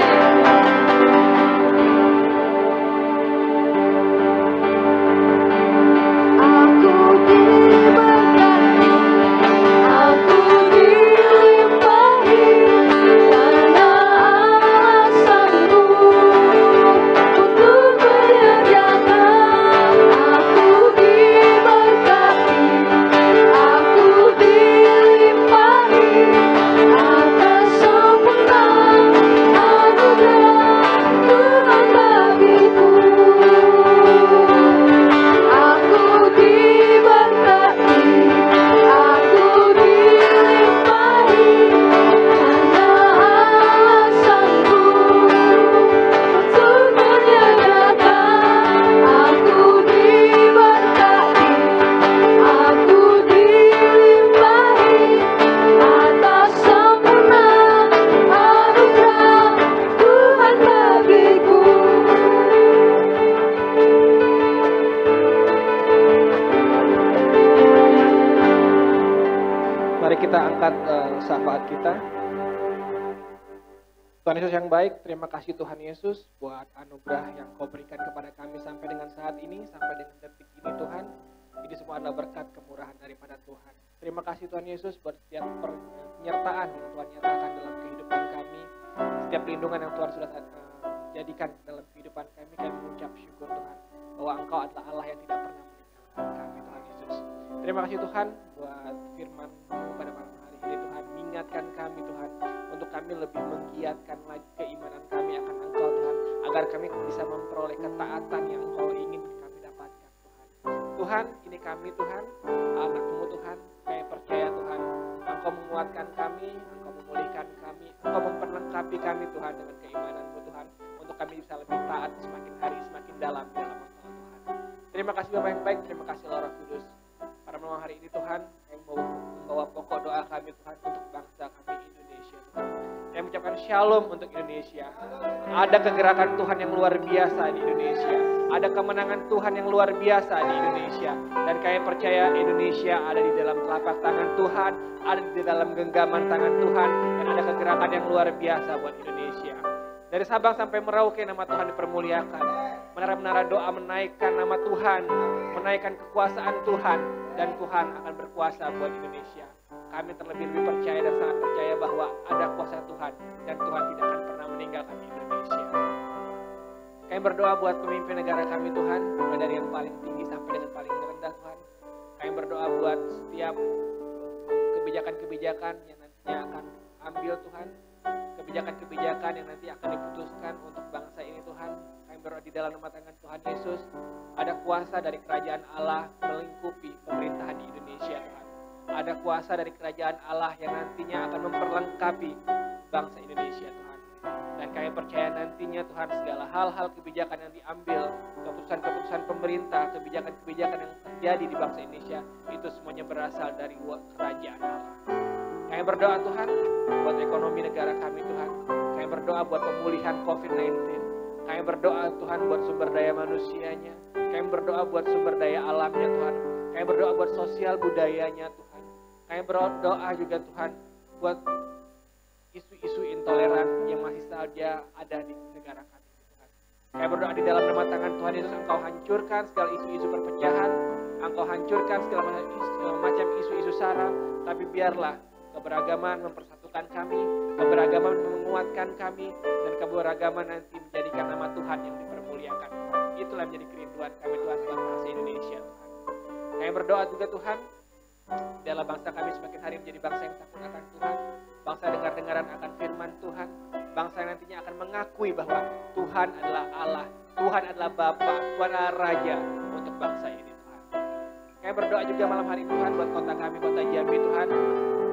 Syafaat kita. Tuhan Yesus yang baik, terima kasih Tuhan Yesus buat anugerah yang Kau berikan kepada kami sampai dengan saat ini, sampai dengan detik ini Tuhan. Ini semua adalah berkat kemurahan daripada Tuhan. Terima kasih Tuhan Yesus buat setiap penyertaan yang Tuhan nyatakan dalam kehidupan kami, setiap perlindungan yang Tuhan sudah jadikan dalam kehidupan kami. Kami mengucap syukur Tuhan bahwa Engkau adalah Allah yang tidak pernah meninggalkan kami Tuhan Yesus. Terima kasih Tuhan buat firman-Mu pada malam hari ini Tuhan, mengingatkan kami Tuhan, untuk kami lebih menggiatkan lagi keimanan kami akan Engkau Tuhan, agar kami bisa memperoleh ketaatan yang Engkau ingin kami dapatkan Tuhan. Tuhan, ini kami Tuhan, anak-Mu Tuhan, kami percaya Tuhan, Engkau menguatkan kami, Engkau memulihkan kami, Engkau memperlengkapi kami Tuhan dengan keimanan-Mu Tuhan, untuk kami bisa lebih taat semakin hari semakin dalam dalam Engkau Tuhan. Terima kasih Bapa yang baik, terima kasih Roh Kudus. Pada malam hari ini Tuhan, kami membawa pokok doa kami Tuhan untuk bangsa kami Indonesia Tuhan. Kami mengucapkan shalom untuk Indonesia. Ada kegerakan Tuhan yang luar biasa di Indonesia. Ada kemenangan Tuhan yang luar biasa di Indonesia. Dan kami percaya Indonesia ada di dalam telapak tangan Tuhan, ada di dalam genggaman tangan Tuhan, dan ada kegerakan yang luar biasa buat Indonesia. Dari Sabang sampai Merauke nama Tuhan dipermuliakan. Menara-menara doa menaikkan nama Tuhan, menaikkan kekuasaan Tuhan, dan Tuhan akan berkuasa buat Indonesia. Kami terlebih percaya dan sangat percaya bahwa ada kuasa Tuhan, dan Tuhan tidak akan pernah meninggalkan Indonesia. Kami berdoa buat pemimpin negara kami Tuhan, mulai dari yang paling tinggi sampai dengan paling rendah Tuhan. Kami berdoa buat setiap kebijakan-kebijakan yang nantinya akan ambil Tuhan, kebijakan-kebijakan yang nanti akan diputuskan untuk bangsa ini Tuhan. Kami berdoa di dalam nama tangan Tuhan Yesus, ada kuasa dari kerajaan Allah melingkupi pemerintahan di Indonesia Tuhan. Ada kuasa dari kerajaan Allah yang nantinya akan memperlengkapi bangsa Indonesia Tuhan. Dan kami percaya nantinya Tuhan, segala hal-hal kebijakan yang diambil, keputusan-keputusan pemerintah, kebijakan-kebijakan yang terjadi di bangsa Indonesia, itu semuanya berasal dari kerajaan Allah. Kami berdoa Tuhan buat ekonomi negara kami Tuhan. Kami berdoa buat pemulihan COVID-19. Kami berdoa Tuhan buat sumber daya manusianya. Kami berdoa buat sumber daya alamnya Tuhan. Kami berdoa buat sosial budayanya Tuhan. Kami berdoa juga Tuhan buat isu-isu intoleran yang masih saja ada di negara kami Tuhan. Kami berdoa di dalam nama tangan Tuhan Yesus, Engkau hancurkan segala isu-isu perpecahan, Engkau hancurkan segala macam isu-isu sara, tapi biarlah keberagaman mempersatukan kami, keberagaman menguatkan kami, dan keberagaman nanti menjadikan nama Tuhan yang dipermuliakan. Itulah menjadi kerinduan kami Tuhan dalam bangsa Indonesia Tuhan. Kami berdoa juga Tuhan, dalam bangsa kami semakin hari menjadi bangsa yang takut akan Tuhan, bangsa dengar-dengaran akan firman Tuhan, bangsa yang nantinya akan mengakui bahwa Tuhan adalah Allah, Tuhan adalah Bapa, Tuhan adalah Raja untuk bangsa ini Tuhan. Kami berdoa juga malam hari ini Tuhan buat kota kami, kota Jambi Tuhan.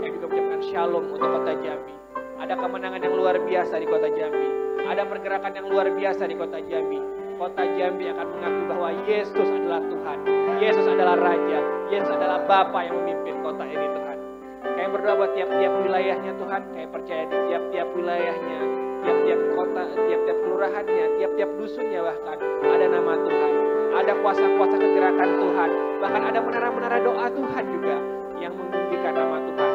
Kami juga mengucapkan shalom untuk kota Jambi. Ada kemenangan yang luar biasa di kota Jambi. Ada pergerakan yang luar biasa di kota Jambi. Kota Jambi akan mengakui bahwa Yesus adalah Tuhan. Yesus adalah Raja. Yesus adalah Bapa yang memimpin kota ini Tuhan. Kami berdoa buat tiap-tiap wilayahnya Tuhan. Kami percaya di tiap-tiap wilayahnya, tiap-tiap kota, tiap-tiap kelurahannya, tiap-tiap dusunnya bahkan ada nama Tuhan. Ada kuasa-kuasa kegerakan Tuhan. Bahkan ada menara-menara doa Tuhan juga yang meninggikan nama Tuhan.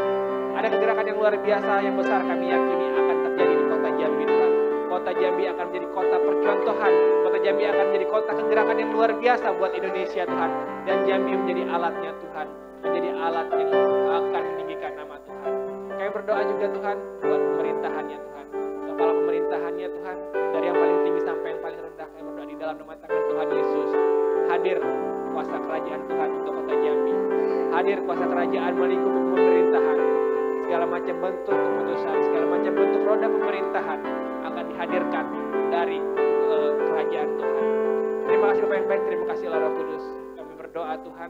Ada kegerakan yang luar biasa yang besar kami yakini akan terjadi di kota Jambi Tuhan. Kota Jambi akan menjadi kota percontohan. Kota Jambi akan menjadi kota kegerakan yang luar biasa buat Indonesia Tuhan. Dan Jambi menjadi alatnya Tuhan. Menjadi alat yang akan meninggikan nama Tuhan. Kami berdoa juga Tuhan buat pemerintahannya Tuhan. Kepala pemerintahannya Tuhan. Dari yang paling tinggi sampai yang paling rendah. Kami berdoa di dalam nama tangan Tuhan Yesus. Hadir kuasa kerajaan Tuhan untuk kota Jambi. Hadir kuasa kerajaan melingkupi pemerintahan. Segala macam bentuk keputusan, segala macam bentuk roda pemerintahan akan dihadirkan dari kerajaan Tuhan. Terima kasih Bapak yang baik, terima kasih Roh Kudus. Kami berdoa Tuhan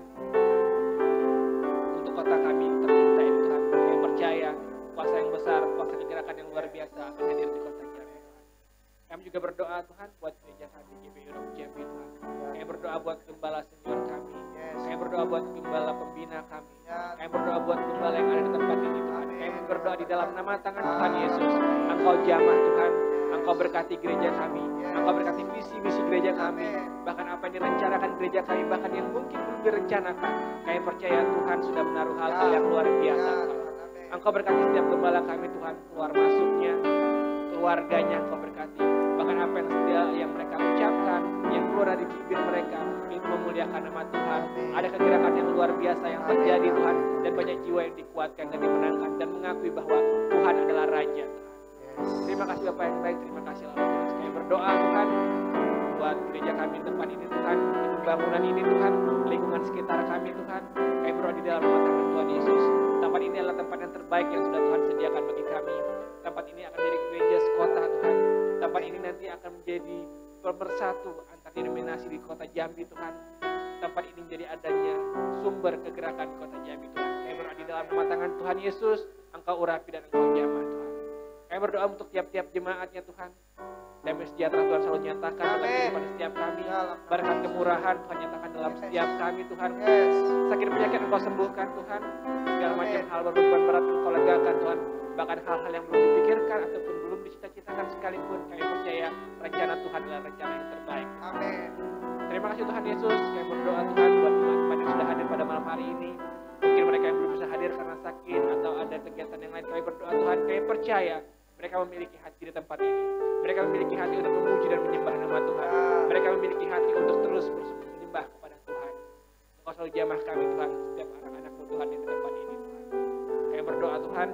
untuk kota kami tercinta ini Tuhan. Kami percaya kuasa yang besar, kuasa kegerakan yang luar biasa akan hadir di kota Jambi Tuhan. Kami juga berdoa Tuhan buat gereja kami GBI Rock Jambi Tuhan. Kami berdoa buat gembala senior kami. Kami berdoa buat gembala pembina kami. Kami berdoa buat gembala yang ada di tempat ini Tuhan. Kami berdoa di dalam nama tangan Tuhan Yesus. Engkau jamah Tuhan. Engkau berkati gereja kami. Engkau berkati visi-misi gereja kami. Bahkan apa yang direncanakan gereja kami. Bahkan yang mungkin belum direncanakan. Kami percaya Tuhan sudah menaruh hal-hal yang luar biasa Tuhan. Engkau berkati setiap gembala kami Tuhan. Keluar masuknya, keluarganya Engkau berkati. Bahkan apa yang mereka ucapkan, yang keluar dari bibir mereka, itu memuliakan nama Tuhan. Ada kegerakan yang luar biasa yang terjadi Tuhan. Dan banyak jiwa yang dikuatkan dan dimenangkan. Dan mengakui bahwa Tuhan adalah Raja Tuhan. Terima kasih Bapak yang baik, terima kasih Roh Kudus. Kami berdoa Tuhan buat gereja kami di depan ini Tuhan, pembangunan ini Tuhan, lingkungan sekitar kami Tuhan. Kami berdoa di dalam nama tangan Tuhan Yesus. Tempat ini adalah tempat yang terbaik yang sudah Tuhan sediakan bagi kami. Tempat ini akan menjadi gereja sekota Tuhan. Tempat ini nanti akan menjadi pemersatu antar denominasi di kota Jambi Tuhan. Tempat ini menjadi adanya sumber kegerakan di kota Jambi Tuhan. Kami berdoa di dalam nama tangan Tuhan Yesus, Engkau urapi dan Engkau jamah Tuhan. Kami berdoa untuk tiap-tiap jemaatnya Tuhan. Damai sejahtera Tuhan selalu nyatakan dalam kehidupan setiap kami. Berkat kemurahan Tuhan nyatakan dalam setiap kami Tuhan. Sakit penyakit Engkau sembuhkan Tuhan. Segala macam hal berbeban berat Engkau legakan Tuhan. Bahkan hal-hal yang belum dipikirkan ataupun belum dicita-citakan sekalipun. Kami percaya rencana Tuhan adalah rencana yang terbaik. Amin. Terima kasih Tuhan Yesus. Kami berdoa Tuhan buat teman-teman yang sudah hadir pada malam hari ini. Mungkin mereka yang belum bisa hadir karena sakit atau ada kegiatan yang lain. Kami berdoa Tuhan, kami percaya mereka memiliki hati di tempat ini. Mereka memiliki hati untuk memuji dan menyembah nama Tuhan. Mereka memiliki hati untuk terus menyembah kepada Tuhan. Engkau selalu jamah kami Tuhan, setiap anak-anak-Mu Tuhan yang di tempat ini Tuhan. Kami berdoa Tuhan,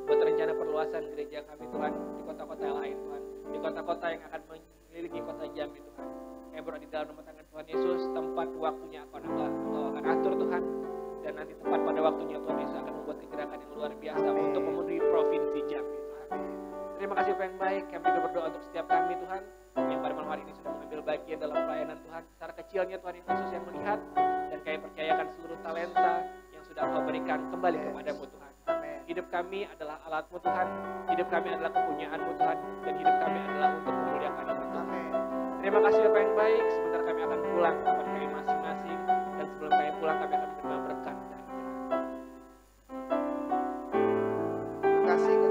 buat rencana perluasan gereja kami Tuhan, di kota-kota lain Tuhan. Di kota-kota yang akan mengelilingi kota Jambi Tuhan. Kami berdoa di dalam nama tangan Tuhan Yesus, tempat waktunya Engkau akan atur Tuhan. Dan nanti tepat pada waktunya Tuhan Yesus akan membuat kegerakan yang luar biasa untuk memenuhi provinsi Jambi Tuhan. Terima kasih Bapak yang baik. Kami juga berdoa untuk setiap kami Tuhan yang pada malam hari ini sudah mengambil bagian dalam pelayanan Tuhan. Secara kecilnya Tuhan Yesus yang melihat dan kami percayakan seluruh talenta yang sudah Engkau berikan kembali kepada-Mu Tuhan. Hidup kami adalah alat-Mu Tuhan. Hidup kami adalah kepunyaan-Mu Tuhan. Dan hidup kami adalah untuk memuliakan nama Tuhan. Terima kasih Bapak yang baik. Sebentar kami akan pulang ke tempat kami masing-masing. Dan sebelum kami pulang kami akan menerima berkat.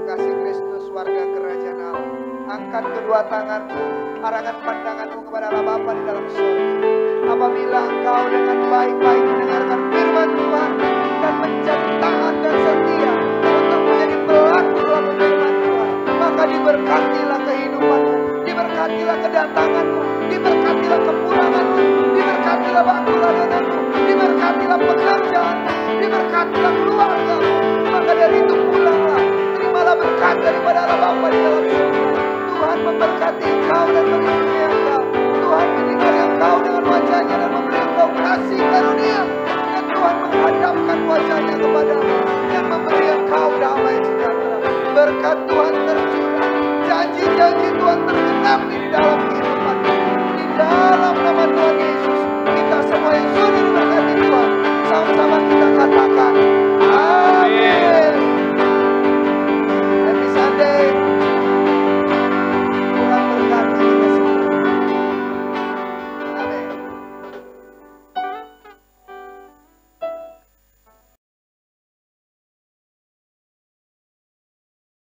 Kekasih Kristus warga kerajaan Allah, angkat kedua tanganmu, arahkan pandanganmu kepada Allah Bapa di dalam surga. Apabila engkau dengan baik-baik mendengarkan firman Tuhan dan menjadi taat dan setia untuk menjadi pelaku dalam firman Tuhan, maka diberkatilah kehidupanmu, diberkatilah kedatanganmu, diberkatilah kepulanganmu, diberkatilah bangunan-bangunanmu, diberkatilah pekerjaanmu, diberkatilah keluargamu. Maka dari itu pulanglah, terimalah berkat daripada Allah Bapa di dalam surga. Tuhan memberkati engkau dan melindungi engkau. Tuhan menyinari engkau dengan wajahnya dan memberi engkau kasih karunia. Dan Tuhan menghadapkan wajahnya kepadamu dan memberi engkau damai sejahtera. Berkat